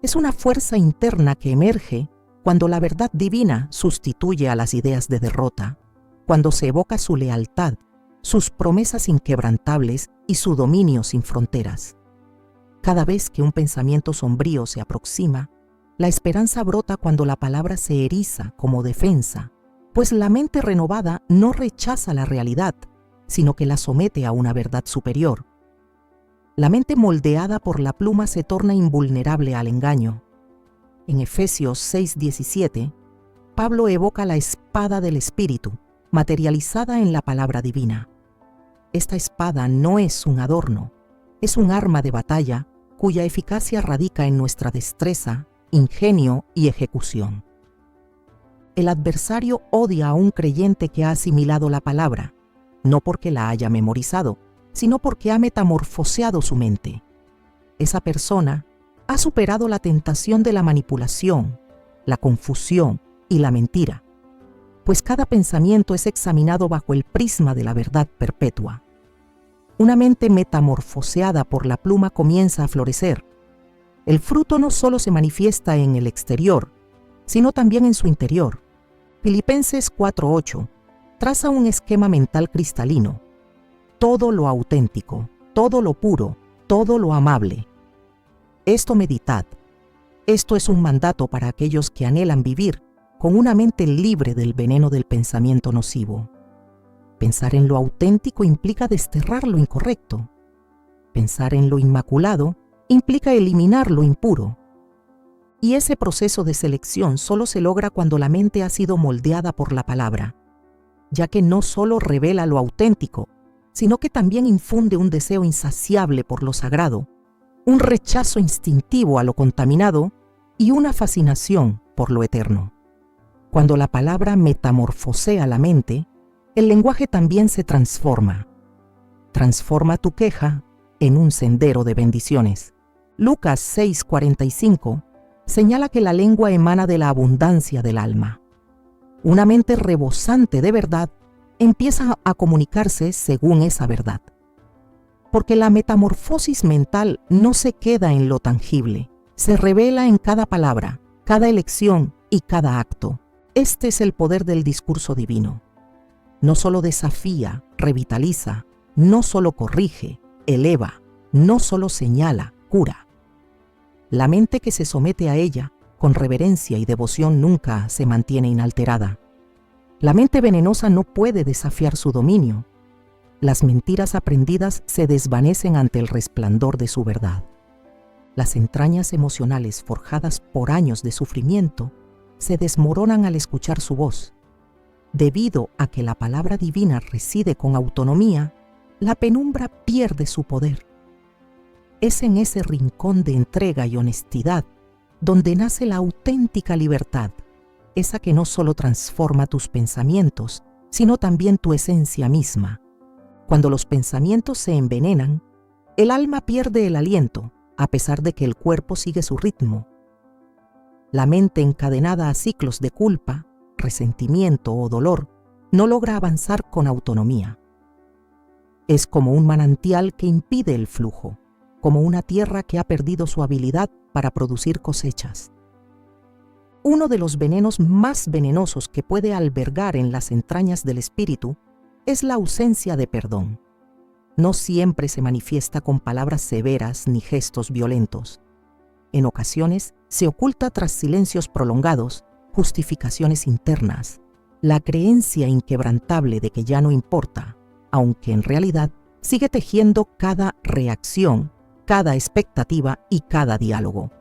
es una fuerza interna que emerge cuando la verdad divina sustituye a las ideas de derrota, cuando se evoca su lealtad, sus promesas inquebrantables y su dominio sin fronteras. Cada vez que un pensamiento sombrío se aproxima, la esperanza brota cuando la palabra se eriza como defensa, pues la mente renovada no rechaza la realidad, sino que la somete a una verdad superior. La mente moldeada por la pluma se torna invulnerable al engaño. En Efesios 6:17, Pablo evoca la espada del Espíritu, materializada en la palabra divina. Esta espada no es un adorno, es un arma de batalla cuya eficacia radica en nuestra destreza, ingenio y ejecución. El adversario odia a un creyente que ha asimilado la palabra, no porque la haya memorizado, sino porque ha metamorfoseado su mente. Esa persona ha superado la tentación de la manipulación, la confusión y la mentira, pues cada pensamiento es examinado bajo el prisma de la verdad perpetua. Una mente metamorfoseada por la pluma comienza a florecer. El fruto no solo se manifiesta en el exterior, sino también en su interior. Filipenses 4:8 traza un esquema mental cristalino. Todo lo auténtico, todo lo puro, todo lo amable. Esto meditad. Esto es un mandato para aquellos que anhelan vivir con una mente libre del veneno del pensamiento nocivo. Pensar en lo auténtico implica desterrar lo incorrecto. Pensar en lo inmaculado implica eliminar lo impuro. Y ese proceso de selección solo se logra cuando la mente ha sido moldeada por la palabra, ya que no solo revela lo auténtico, sino que también infunde un deseo insaciable por lo sagrado, un rechazo instintivo a lo contaminado y una fascinación por lo eterno. Cuando la palabra metamorfosea la mente, el lenguaje también se transforma. Transforma tu queja en un sendero de bendiciones. Lucas 6:45 señala que la lengua emana de la abundancia del alma. Una mente rebosante de verdad empieza a comunicarse según esa verdad. Porque la metamorfosis mental no se queda en lo tangible, se revela en cada palabra, cada elección y cada acto. Este es el poder del discurso divino. No solo desafía, revitaliza, no solo corrige, eleva, no solo señala, cura. La mente que se somete a ella con reverencia y devoción nunca se mantiene inalterada. La mente venenosa no puede desafiar su dominio. Las mentiras aprendidas se desvanecen ante el resplandor de su verdad. Las entrañas emocionales forjadas por años de sufrimiento se desmoronan al escuchar su voz. Debido a que la palabra divina reside con autonomía, la penumbra pierde su poder. Es en ese rincón de entrega y honestidad donde nace la auténtica libertad, esa que no solo transforma tus pensamientos, sino también tu esencia misma. Cuando los pensamientos se envenenan, el alma pierde el aliento, a pesar de que el cuerpo sigue su ritmo. La mente encadenada a ciclos de culpa, resentimiento o dolor no logra avanzar con autonomía. Es como un manantial que impide el flujo, como una tierra que ha perdido su habilidad para producir cosechas. Uno de los venenos más venenosos que puede albergar en las entrañas del espíritu es la ausencia de perdón. No siempre se manifiesta con palabras severas ni gestos violentos. En ocasiones se oculta tras silencios prolongados, justificaciones internas, la creencia inquebrantable de que ya no importa, aunque en realidad sigue tejiendo cada reacción, cada expectativa y cada diálogo.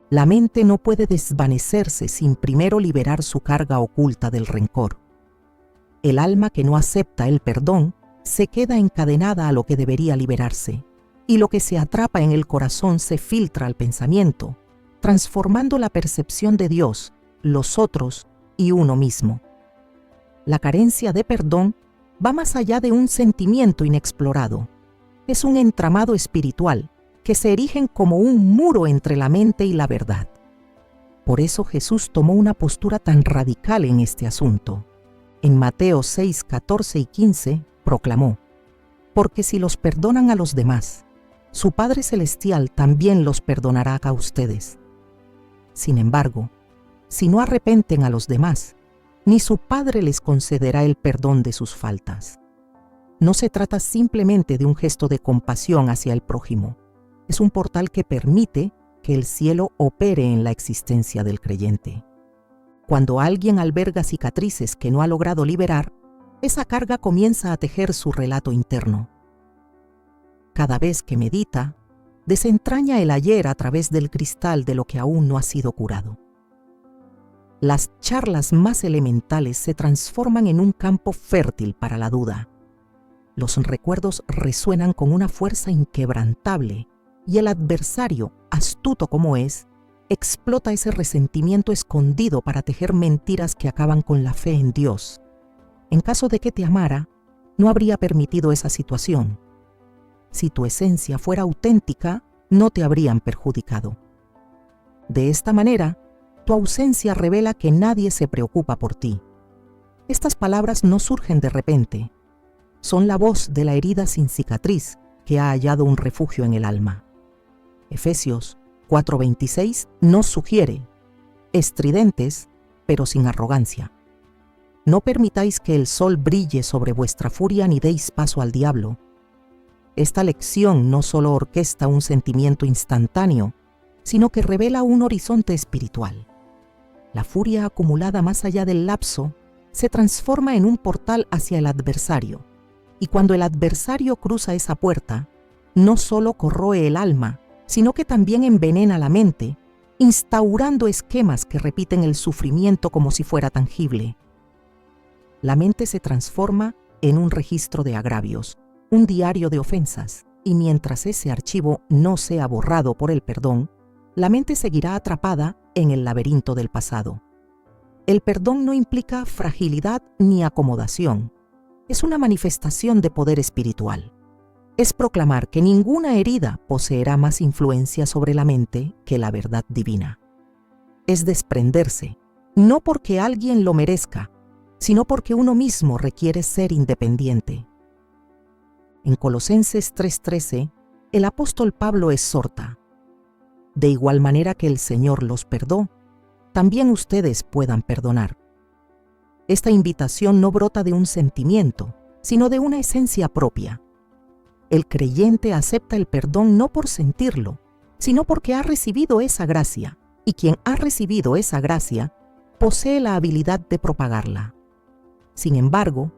La mente no puede desvanecerse sin primero liberar su carga oculta del rencor. El alma que no acepta el perdón se queda encadenada a lo que debería liberarse, y lo que se atrapa en el corazón se filtra al pensamiento, transformando la percepción de Dios, los otros y uno mismo. La carencia de perdón va más allá de un sentimiento inexplorado. Es un entramado espiritual que se erigen como un muro entre la mente y la verdad. Por eso Jesús tomó una postura tan radical en este asunto. En Mateo 6, 14 y 15 proclamó: «Porque si los perdonan a los demás, su Padre Celestial también los perdonará a ustedes. Sin embargo, si no arrepenten a los demás, ni su Padre les concederá el perdón de sus faltas». No se trata simplemente de un gesto de compasión hacia el prójimo. Es un portal que permite que el cielo opere en la existencia del creyente. Cuando alguien alberga cicatrices que no ha logrado liberar, esa carga comienza a tejer su relato interno. Cada vez que medita, desentraña el ayer a través del cristal de lo que aún no ha sido curado. Las charlas más elementales se transforman en un campo fértil para la duda. Los recuerdos resuenan con una fuerza inquebrantable y el adversario, astuto como es, explota ese resentimiento escondido para tejer mentiras que acaban con la fe en Dios. En caso de que te amara, no habría permitido esa situación. Si tu esencia fuera auténtica, no te habrían perjudicado. De esta manera, tu ausencia revela que nadie se preocupa por ti. Estas palabras no surgen de repente. Son la voz de la herida sin cicatriz que ha hallado un refugio en el alma. Efesios 4:26 nos sugiere: estridentes, pero sin arrogancia. No permitáis que el sol brille sobre vuestra furia ni deis paso al diablo. Esta lección no solo orquesta un sentimiento instantáneo, sino que revela un horizonte espiritual. La furia acumulada más allá del lapso se transforma en un portal hacia el adversario, y cuando el adversario cruza esa puerta, no solo corroe el alma, sino que también envenena la mente, instaurando esquemas que repiten el sufrimiento como si fuera tangible. La mente se transforma en un registro de agravios, un diario de ofensas, y mientras ese archivo no sea borrado por el perdón, la mente seguirá atrapada en el laberinto del pasado. El perdón no implica fragilidad ni acomodación. Es una manifestación de poder espiritual. Es proclamar que ninguna herida poseerá más influencia sobre la mente que la verdad divina. Es desprenderse, no porque alguien lo merezca, sino porque uno mismo requiere ser independiente. En Colosenses 3:13, el apóstol Pablo exhorta: de igual manera que el Señor los perdonó, también ustedes puedan perdonar. Esta invitación no brota de un sentimiento, sino de una esencia propia. El creyente acepta el perdón no por sentirlo, sino porque ha recibido esa gracia, y quien ha recibido esa gracia posee la habilidad de propagarla. Sin embargo,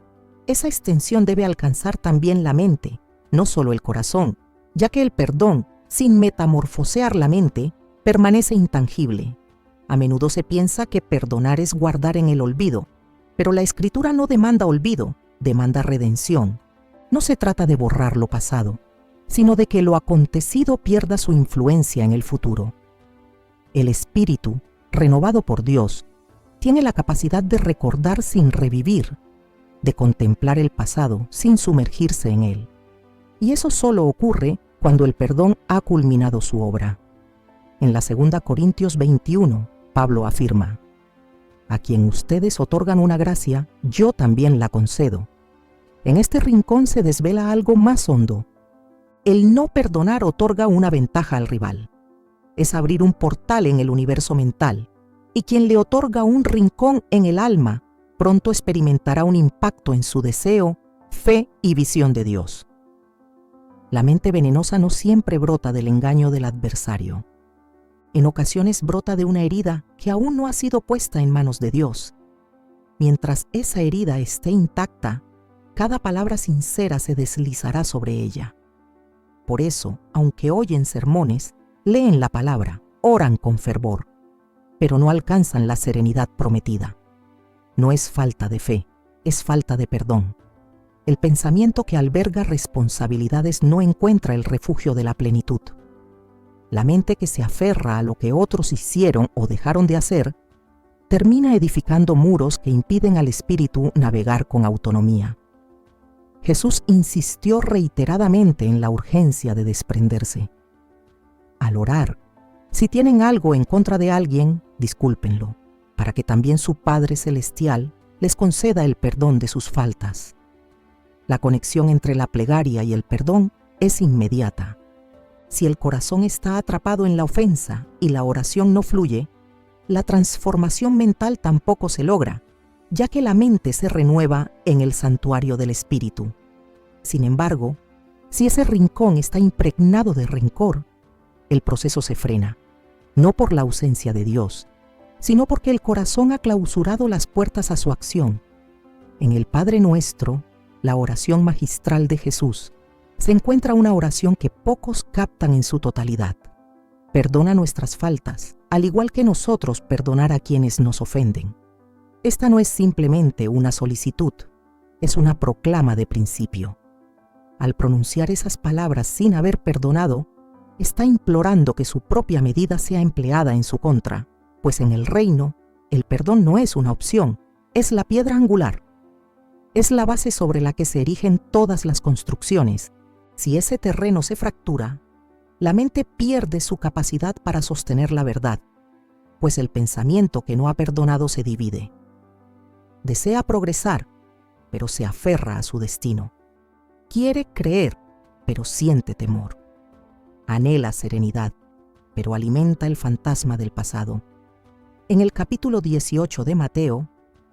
esa extensión debe alcanzar también la mente, no solo el corazón, ya que el perdón, sin metamorfosear la mente, permanece intangible. A menudo se piensa que perdonar es guardar en el olvido, pero la Escritura no demanda olvido, demanda redención. No se trata de borrar lo pasado, sino de que lo acontecido pierda su influencia en el futuro. El espíritu, renovado por Dios, tiene la capacidad de recordar sin revivir, de contemplar el pasado sin sumergirse en él. Y eso solo ocurre cuando el perdón ha culminado su obra. En la 2 Corintios 21, Pablo afirma: a quien ustedes otorgan una gracia, yo también la concedo. En este rincón se desvela algo más hondo. El no perdonar otorga una ventaja al rival. Es abrir un portal en el universo mental, y quien le otorga un rincón en el alma, pronto experimentará un impacto en su deseo, fe y visión de Dios. La mente venenosa no siempre brota del engaño del adversario. En ocasiones brota de una herida que aún no ha sido puesta en manos de Dios. Mientras esa herida esté intacta, cada palabra sincera se deslizará sobre ella. Por eso, aunque oyen sermones, leen la palabra, oran con fervor, pero no alcanzan la serenidad prometida. No es falta de fe, es falta de perdón. El pensamiento que alberga responsabilidades no encuentra el refugio de la plenitud. La mente que se aferra a lo que otros hicieron o dejaron de hacer, termina edificando muros que impiden al espíritu navegar con autonomía. Jesús insistió reiteradamente en la urgencia de desprenderse. Al orar, si tienen algo en contra de alguien, discúlpenlo, para que también su Padre Celestial les conceda el perdón de sus faltas. La conexión entre la plegaria y el perdón es inmediata. Si el corazón está atrapado en la ofensa y la oración no fluye, la transformación mental tampoco se logra, ya que la mente se renueva en el santuario del espíritu. Sin embargo, si ese rincón está impregnado de rencor, el proceso se frena, no por la ausencia de Dios, sino porque el corazón ha clausurado las puertas a su acción. En el Padre Nuestro, la oración magistral de Jesús, se encuentra una oración que pocos captan en su totalidad. Perdona nuestras faltas, al igual que nosotros perdonar a quienes nos ofenden. Esta no es simplemente una solicitud, es una proclama de principio. Al pronunciar esas palabras sin haber perdonado, está implorando que su propia medida sea empleada en su contra, pues en el reino, el perdón no es una opción, es la piedra angular. Es la base sobre la que se erigen todas las construcciones. Si ese terreno se fractura, la mente pierde su capacidad para sostener la verdad, pues el pensamiento que no ha perdonado se divide. Desea progresar, pero se aferra a su destino. Quiere creer, pero siente temor. Anhela serenidad, pero alimenta el fantasma del pasado. En el capítulo 18 de Mateo,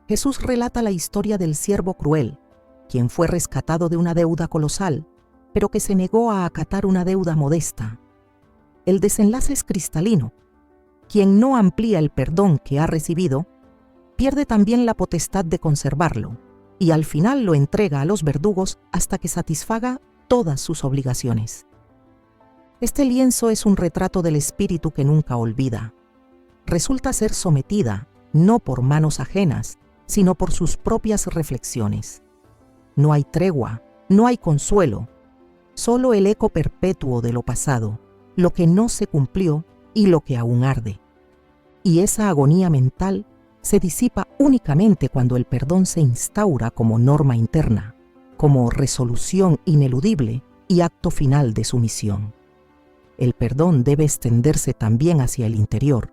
Jesús relata la historia del siervo cruel, quien fue rescatado de una deuda colosal, pero que se negó a acatar una deuda modesta. El desenlace es cristalino. Quien no amplía el perdón que ha recibido, pierde también la potestad de conservarlo, y al final lo entrega a los verdugos hasta que satisfaga todas sus obligaciones. Este lienzo es un retrato del espíritu que nunca olvida. Resulta ser sometida, no por manos ajenas, sino por sus propias reflexiones. No hay tregua, no hay consuelo, solo el eco perpetuo de lo pasado, lo que no se cumplió y lo que aún arde. Y esa agonía mental se disipa únicamente cuando el perdón se instaura como norma interna, como resolución ineludible y acto final de su misión. El perdón debe extenderse también hacia el interior.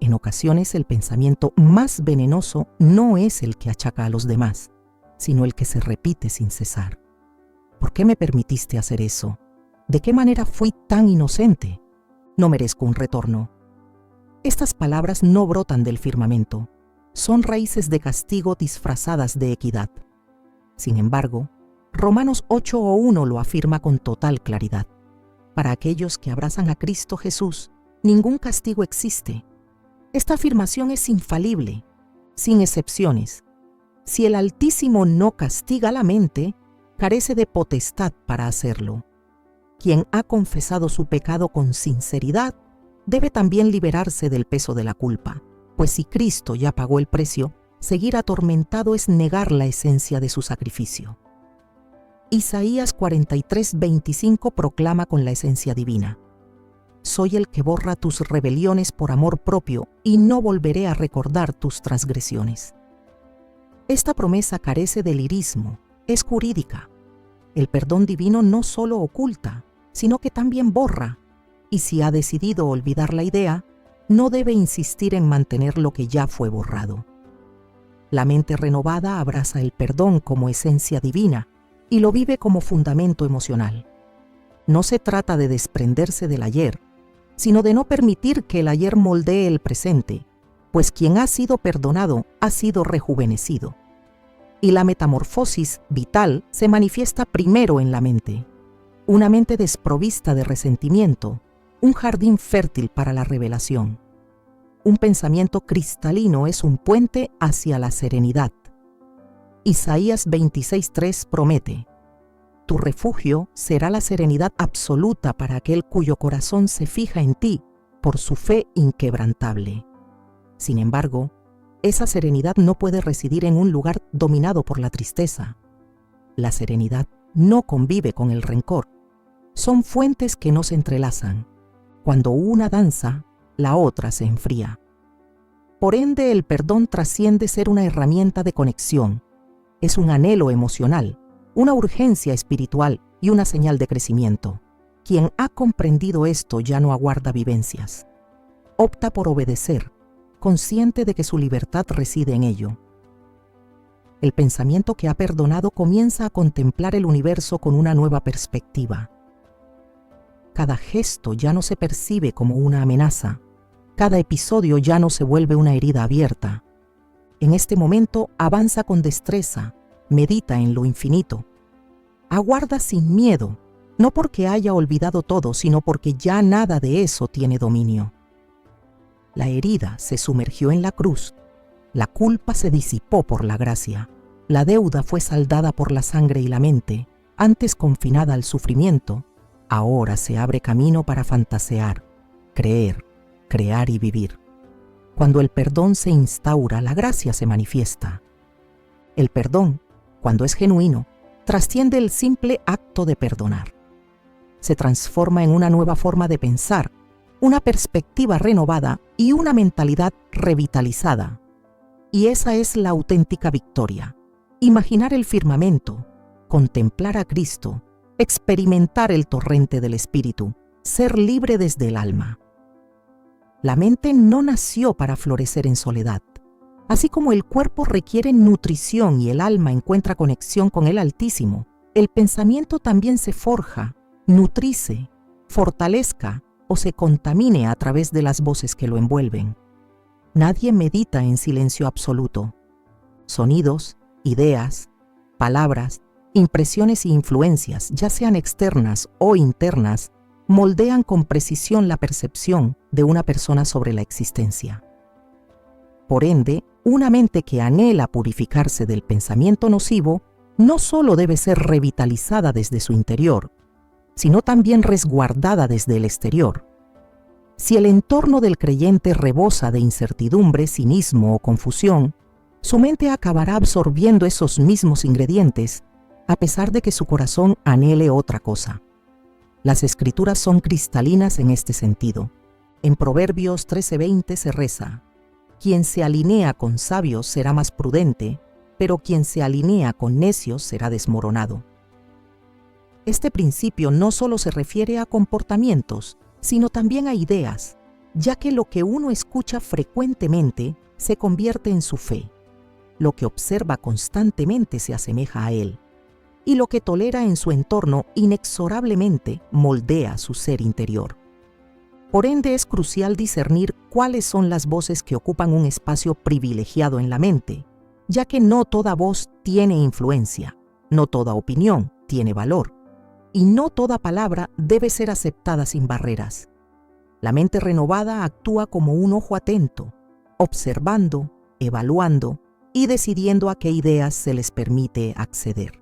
En ocasiones el pensamiento más venenoso no es el que achaca a los demás, sino el que se repite sin cesar. ¿Por qué me permitiste hacer eso? ¿De qué manera fui tan inocente? No merezco un retorno. Estas palabras no brotan del firmamento, son raíces de castigo disfrazadas de equidad. Sin embargo, Romanos 8:1 lo afirma con total claridad. Para aquellos que abrazan a Cristo Jesús, ningún castigo existe. Esta afirmación es infalible, sin excepciones. Si el Altísimo no castiga la mente, carece de potestad para hacerlo. Quien ha confesado su pecado con sinceridad debe también liberarse del peso de la culpa, pues si Cristo ya pagó el precio, seguir atormentado es negar la esencia de su sacrificio. Isaías 43:25 proclama con la esencia divina: Soy el que borra tus rebeliones por amor propio y no volveré a recordar tus transgresiones. Esta promesa carece de lirismo, es jurídica. El perdón divino no solo oculta, sino que también borra, y si ha decidido olvidar la idea, no debe insistir en mantener lo que ya fue borrado. La mente renovada abraza el perdón como esencia divina y lo vive como fundamento emocional. No se trata de desprenderse del ayer, sino de no permitir que el ayer moldee el presente, pues quien ha sido perdonado ha sido rejuvenecido. Y la metamorfosis vital se manifiesta primero en la mente. Una mente desprovista de resentimiento, un jardín fértil para la revelación. Un pensamiento cristalino es un puente hacia la serenidad. Isaías 26:3 promete: Tu refugio será la serenidad absoluta para aquel cuyo corazón se fija en ti por su fe inquebrantable. Sin embargo, esa serenidad no puede residir en un lugar dominado por la tristeza. La serenidad no convive con el rencor. Son fuentes que no se entrelazan. Cuando una danza, la otra se enfría. Por ende, el perdón trasciende ser una herramienta de conexión. Es un anhelo emocional, una urgencia espiritual y una señal de crecimiento. Quien ha comprendido esto ya no aguarda vivencias. Opta por obedecer, consciente de que su libertad reside en ello. El pensamiento que ha perdonado comienza a contemplar el universo con una nueva perspectiva. Cada gesto ya no se percibe como una amenaza. Cada episodio ya no se vuelve una herida abierta. En este momento avanza con destreza, medita en lo infinito. Aguarda sin miedo, no porque haya olvidado todo, sino porque ya nada de eso tiene dominio. La herida se sumergió en la cruz, la culpa se disipó por la gracia, la deuda fue saldada por la sangre y la mente, antes confinada al sufrimiento, ahora se abre camino para fantasear, creer, crear y vivir. Cuando el perdón se instaura, la gracia se manifiesta. El perdón, cuando es genuino, trasciende el simple acto de perdonar. Se transforma en una nueva forma de pensar, una perspectiva renovada y una mentalidad revitalizada. Y esa es la auténtica victoria. Imaginar el firmamento, contemplar a Cristo, experimentar el torrente del Espíritu, ser libre desde el alma. La mente no nació para florecer en soledad. Así como el cuerpo requiere nutrición y el alma encuentra conexión con el Altísimo, el pensamiento también se forja, nutrice, fortalezca o se contamine a través de las voces que lo envuelven. Nadie medita en silencio absoluto. Sonidos, ideas, palabras, impresiones y influencias, ya sean externas o internas, moldean con precisión la percepción de una persona sobre la existencia. Por ende, una mente que anhela purificarse del pensamiento nocivo no solo debe ser revitalizada desde su interior, sino también resguardada desde el exterior. Si el entorno del creyente rebosa de incertidumbre, cinismo o confusión, su mente acabará absorbiendo esos mismos ingredientes, a pesar de que su corazón anhele otra cosa. Las Escrituras son cristalinas en este sentido. En Proverbios 13:20 se reza: Quien se alinea con sabios será más prudente, pero quien se alinea con necios será desmoronado. Este principio no solo se refiere a comportamientos, sino también a ideas, ya que lo que uno escucha frecuentemente se convierte en su fe. Lo que observa constantemente se asemeja a él, y lo que tolera en su entorno inexorablemente moldea su ser interior. Por ende, es crucial discernir cuáles son las voces que ocupan un espacio privilegiado en la mente, ya que no toda voz tiene influencia, no toda opinión tiene valor. y no toda palabra debe ser aceptada sin barreras. La mente renovada actúa como un ojo atento, observando, evaluando y decidiendo a qué ideas se les permite acceder.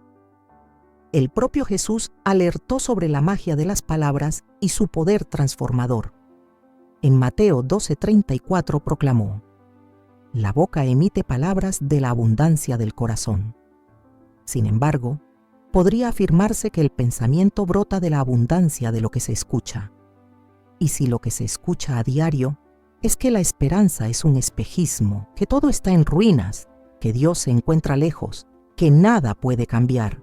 El propio Jesús alertó sobre la magia de las palabras y su poder transformador. En Mateo 12:34 proclamó: «La boca emite palabras de la abundancia del corazón». Sin embargo, podría afirmarse que el pensamiento brota de la abundancia de lo que se escucha. Y si lo que se escucha a diario es que la esperanza es un espejismo, que todo está en ruinas, que Dios se encuentra lejos, que nada puede cambiar,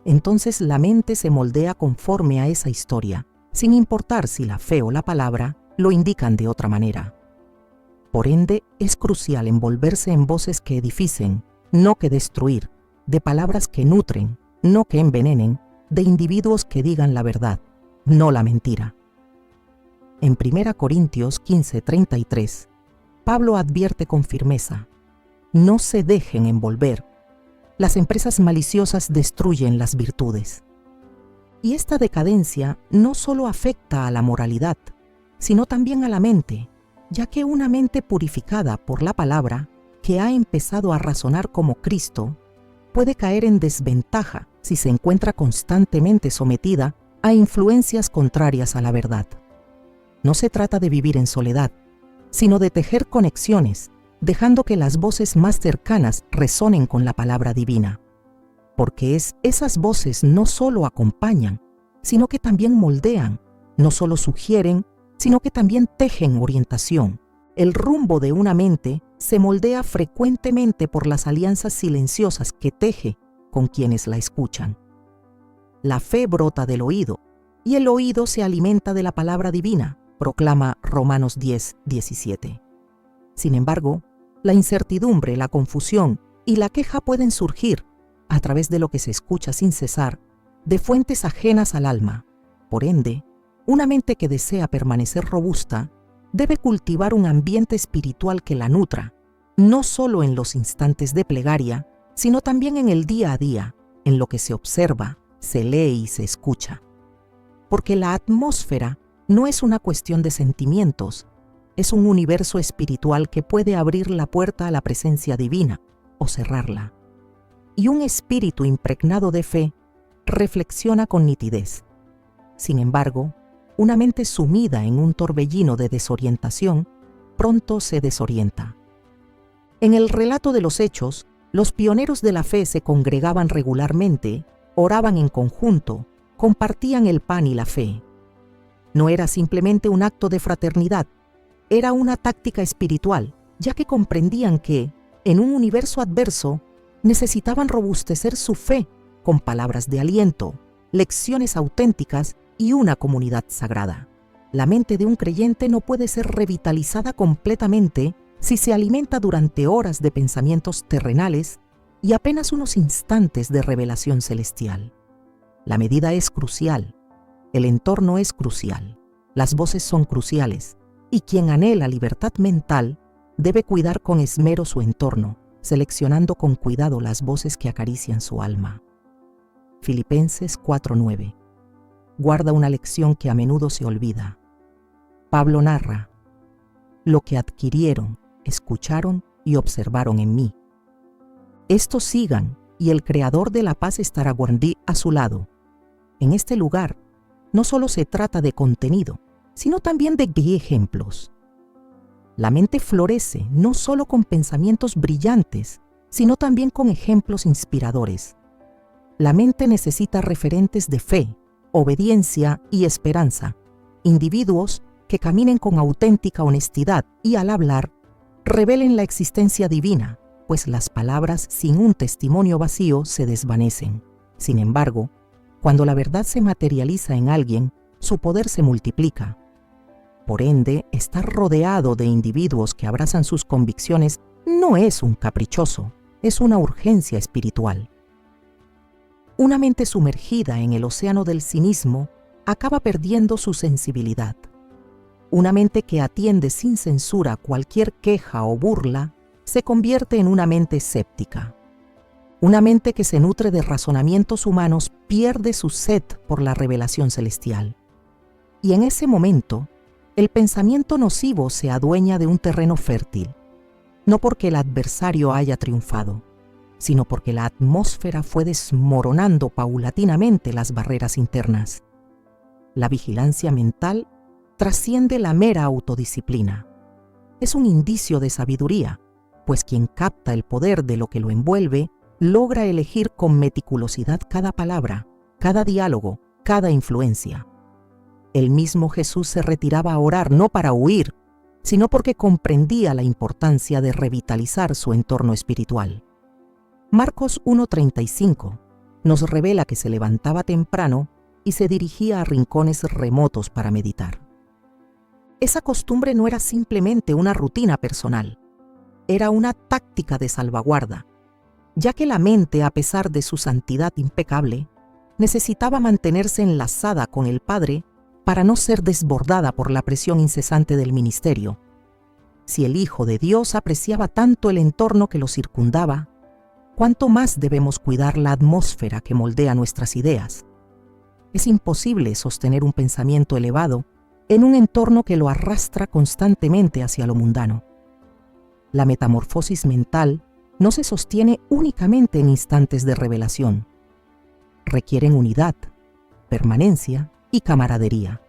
entonces la mente se moldea conforme a esa historia, sin importar si la fe o la palabra lo indican de otra manera. Por ende, es crucial envolverse en voces que edificen, no que destruir, de palabras que nutren, no que envenenen, de individuos que digan la verdad, no la mentira. En 1 Corintios 15:33, Pablo advierte con firmeza: «No se dejen envolver. Las empresas maliciosas destruyen las virtudes». Y esta decadencia no solo afecta a la moralidad, sino también a la mente, ya que una mente purificada por la palabra, que ha empezado a razonar como Cristo, puede caer en desventaja si se encuentra constantemente sometida a influencias contrarias a la verdad. No se trata de vivir en soledad, sino de tejer conexiones, dejando que las voces más cercanas resonen con la palabra divina. Porque esas voces no solo acompañan, sino que también moldean, no solo sugieren, sino que también tejen orientación. El rumbo de una mente se moldea frecuentemente por las alianzas silenciosas que teje con quienes la escuchan. La fe brota del oído, y el oído se alimenta de la palabra divina, proclama Romanos 10:17. Sin embargo, la incertidumbre, la confusión y la queja pueden surgir, a través de lo que se escucha sin cesar, de fuentes ajenas al alma. Por ende, una mente que desea permanecer robusta debe cultivar un ambiente espiritual que la nutra, no solo en los instantes de plegaria, sino también en el día a día, en lo que se observa, se lee y se escucha. Porque la atmósfera no es una cuestión de sentimientos, es un universo espiritual que puede abrir la puerta a la presencia divina o cerrarla. Y un espíritu impregnado de fe reflexiona con nitidez. Sin embargo, una mente sumida en un torbellino de desorientación pronto se desorienta. En el relato de los Hechos, los pioneros de la fe se congregaban regularmente, oraban en conjunto, compartían el pan y la fe. No era simplemente un acto de fraternidad, era una táctica espiritual, ya que comprendían que, en un universo adverso, necesitaban robustecer su fe con palabras de aliento, lecciones auténticas y una comunidad sagrada. La mente de un creyente no puede ser revitalizada completamente si se alimenta durante horas de pensamientos terrenales y apenas unos instantes de revelación celestial. La medida es crucial, el entorno es crucial, las voces son cruciales, y quien anhela libertad mental debe cuidar con esmero su entorno, seleccionando con cuidado las voces que acarician su alma. Filipenses 4:9. Guarda una lección que a menudo se olvida. Pablo narra: «Lo que adquirieron, escucharon y observaron en mí. Esto sigan, y el Creador de la paz estará a su lado». En este lugar, no solo se trata de contenido, sino también de ejemplos. La mente florece no solo con pensamientos brillantes, sino también con ejemplos inspiradores. La mente necesita referentes de fe, obediencia y esperanza, individuos que caminen con auténtica honestidad y al hablar, revelen la existencia divina, pues las palabras sin un testimonio vacío se desvanecen. Sin embargo, cuando la verdad se materializa en alguien, su poder se multiplica. Por ende, estar rodeado de individuos que abrazan sus convicciones no es un caprichoso, es una urgencia espiritual. Una mente sumergida en el océano del cinismo acaba perdiendo su sensibilidad. Una mente que atiende sin censura cualquier queja o burla se convierte en una mente escéptica. Una mente que se nutre de razonamientos humanos pierde su sed por la revelación celestial. Y en ese momento, el pensamiento nocivo se adueña de un terreno fértil, no porque el adversario haya triunfado, sino porque la atmósfera fue desmoronando paulatinamente las barreras internas. La vigilancia mental trasciende la mera autodisciplina. Es un indicio de sabiduría, pues quien capta el poder de lo que lo envuelve logra elegir con meticulosidad cada palabra, cada diálogo, cada influencia. El mismo Jesús se retiraba a orar no para huir, sino porque comprendía la importancia de revitalizar su entorno espiritual. Marcos 1:35 nos revela que se levantaba temprano y se dirigía a rincones remotos para meditar. Esa costumbre no era simplemente una rutina personal, era una táctica de salvaguarda, ya que la mente, a pesar de su santidad impecable, necesitaba mantenerse enlazada con el Padre para no ser desbordada por la presión incesante del ministerio. Si el Hijo de Dios apreciaba tanto el entorno que lo circundaba, ¿cuánto más debemos cuidar la atmósfera que moldea nuestras ideas? Es imposible sostener un pensamiento elevado en un entorno que lo arrastra constantemente hacia lo mundano. La metamorfosis mental no se sostiene únicamente en instantes de revelación. Requieren unidad, permanencia y camaradería.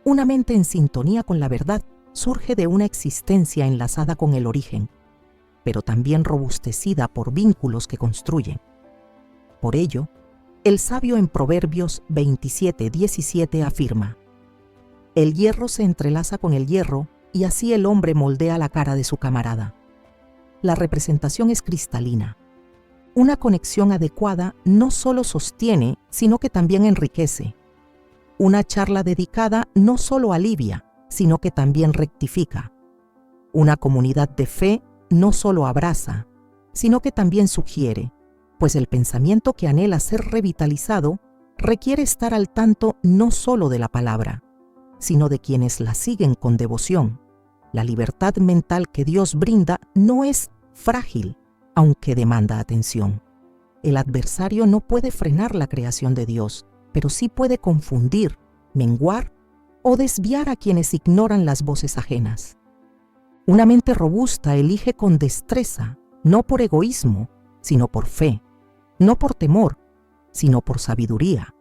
Una mente en sintonía con la verdad surge de una existencia enlazada con el origen, pero también robustecida por vínculos que construyen. Por ello, el sabio en Proverbios 27:17 afirma: «El hierro se entrelaza con el hierro y así el hombre moldea la cara de su camarada». La representación es cristalina. Una conexión adecuada no solo sostiene, sino que también enriquece. Una charla dedicada no solo alivia, sino que también rectifica. Una comunidad de fe no solo abraza, sino que también sugiere, pues el pensamiento que anhela ser revitalizado requiere estar al tanto no solo de la palabra, sino de quienes la siguen con devoción. La libertad mental que Dios brinda no es frágil, aunque demanda atención. El adversario no puede frenar la creación de Dios, pero sí puede confundir, menguar o desviar a quienes ignoran las voces ajenas. Una mente robusta elige con destreza, no por egoísmo, sino por fe, no por temor, sino por sabiduría,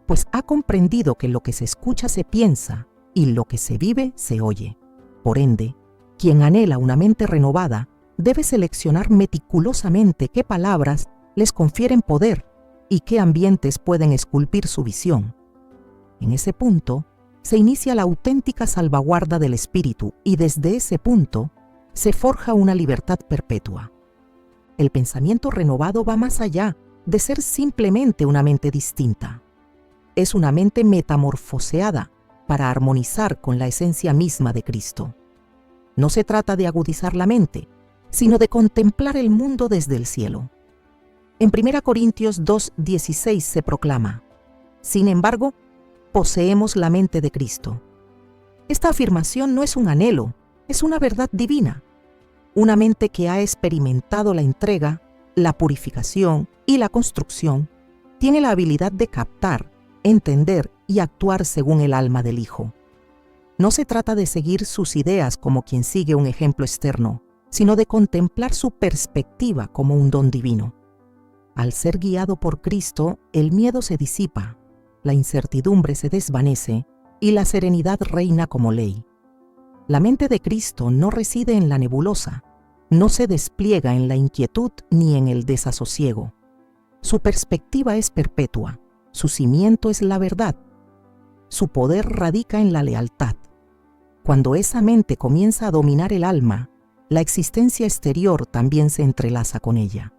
pues ha comprendido que lo que se escucha se piensa y lo que se vive se oye. Por ende, quien anhela una mente renovada debe seleccionar meticulosamente qué palabras les confieren poder y qué ambientes pueden esculpir su visión. En ese punto, se inicia la auténtica salvaguarda del espíritu y desde ese punto se forja una libertad perpetua. El pensamiento renovado va más allá de ser simplemente una mente distinta. Es una mente metamorfoseada para armonizar con la esencia misma de Cristo. No se trata de agudizar la mente, sino de contemplar el mundo desde el cielo. En 1 Corintios 2:16 se proclama: «Sin embargo, poseemos la mente de Cristo». Esta afirmación no es un anhelo, es una verdad divina. Una mente que ha experimentado la entrega, la purificación y la construcción, tiene la habilidad de captar, entender y actuar según el alma del Hijo. No se trata de seguir sus ideas como quien sigue un ejemplo externo, sino de contemplar su perspectiva como un don divino. Al ser guiado por Cristo, el miedo se disipa, la incertidumbre se desvanece y la serenidad reina como ley. La mente de Cristo no reside en la nebulosa, no se despliega en la inquietud ni en el desasosiego. Su perspectiva es perpetua, su cimiento es la verdad, su poder radica en la lealtad. Cuando esa mente comienza a dominar el alma, la existencia exterior también se entrelaza con ella.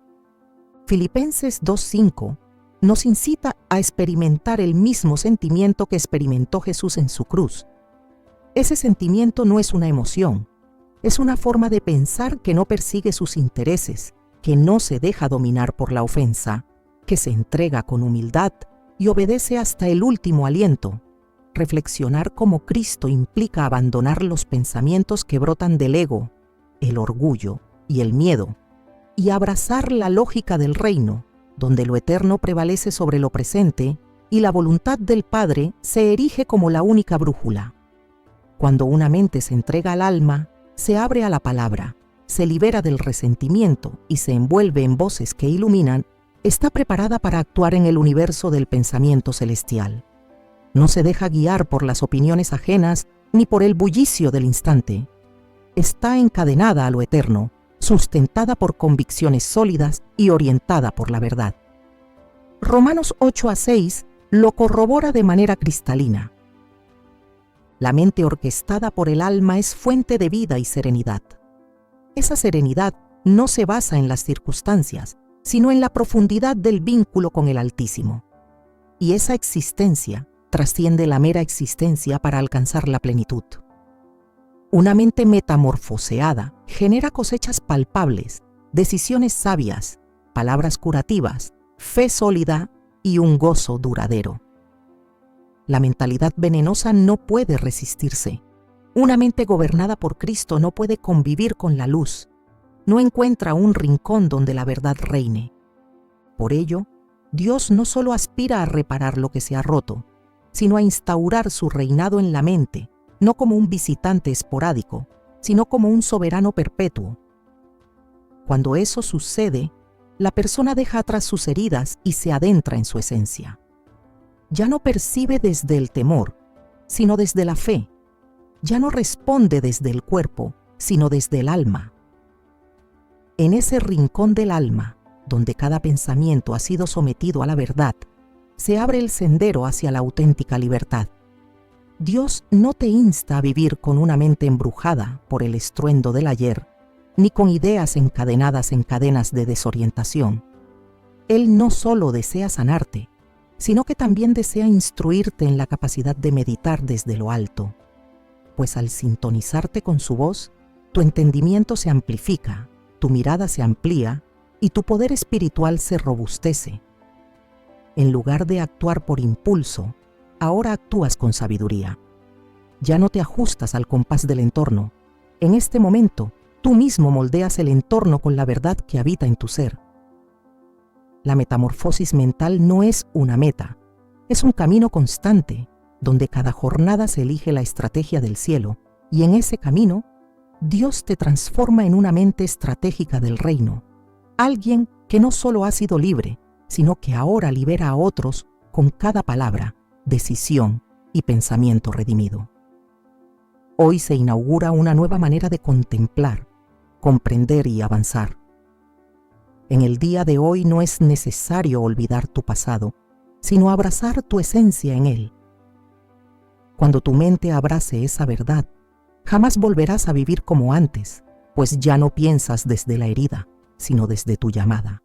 Filipenses 2:5 nos incita a experimentar el mismo sentimiento que experimentó Jesús en su cruz. Ese sentimiento no es una emoción, es una forma de pensar que no persigue sus intereses, que no se deja dominar por la ofensa, que se entrega con humildad y obedece hasta el último aliento. Reflexionar como Cristo implica abandonar los pensamientos que brotan del ego, el orgullo y el miedo, y abrazar la lógica del reino, donde lo eterno prevalece sobre lo presente y la voluntad del Padre se erige como la única brújula. Cuando una mente se entrega al alma, se abre a la palabra, se libera del resentimiento y se envuelve en voces que iluminan, está preparada para actuar en el universo del pensamiento celestial. No se deja guiar por las opiniones ajenas ni por el bullicio del instante. Está encadenada a lo eterno, sustentada por convicciones sólidas y orientada por la verdad. Romanos 8:6 lo corrobora de manera cristalina. La mente orquestada por el alma es fuente de vida y serenidad. Esa serenidad no se basa en las circunstancias, sino en la profundidad del vínculo con el Altísimo. Y esa existencia trasciende la mera existencia para alcanzar la plenitud. Una mente metamorfoseada genera cosechas palpables, decisiones sabias, palabras curativas, fe sólida y un gozo duradero. La mentalidad venenosa no puede resistirse. Una mente gobernada por Cristo no puede convivir con la luz. No encuentra un rincón donde la verdad reine. Por ello, Dios no solo aspira a reparar lo que se ha roto, sino a instaurar su reinado en la mente, no como un visitante esporádico, sino como un soberano perpetuo. Cuando eso sucede, la persona deja atrás sus heridas y se adentra en su esencia. Ya no percibe desde el temor, sino desde la fe. Ya no responde desde el cuerpo, sino desde el alma. En ese rincón del alma, donde cada pensamiento ha sido sometido a la verdad, se abre el sendero hacia la auténtica libertad. Dios no te insta a vivir con una mente embrujada por el estruendo del ayer, ni con ideas encadenadas en cadenas de desorientación. Él no solo desea sanarte, sino que también desea instruirte en la capacidad de meditar desde lo alto, pues al sintonizarte con su voz, tu entendimiento se amplifica, tu mirada se amplía y tu poder espiritual se robustece. En lugar de actuar por impulso, ahora actúas con sabiduría. Ya no te ajustas al compás del entorno. En este momento, tú mismo moldeas el entorno con la verdad que habita en tu ser. La metamorfosis mental no es una meta, es un camino constante, donde cada jornada se elige la estrategia del cielo, y en ese camino, Dios te transforma en una mente estratégica del reino, alguien que no solo ha sido libre, sino que ahora libera a otros con cada palabra, decisión y pensamiento redimido. Hoy se inaugura una nueva manera de contemplar, comprender y avanzar. En el día de hoy no es necesario olvidar tu pasado, sino abrazar tu esencia en él. Cuando tu mente abrace esa verdad, jamás volverás a vivir como antes, pues ya no piensas desde la herida, sino desde tu llamada.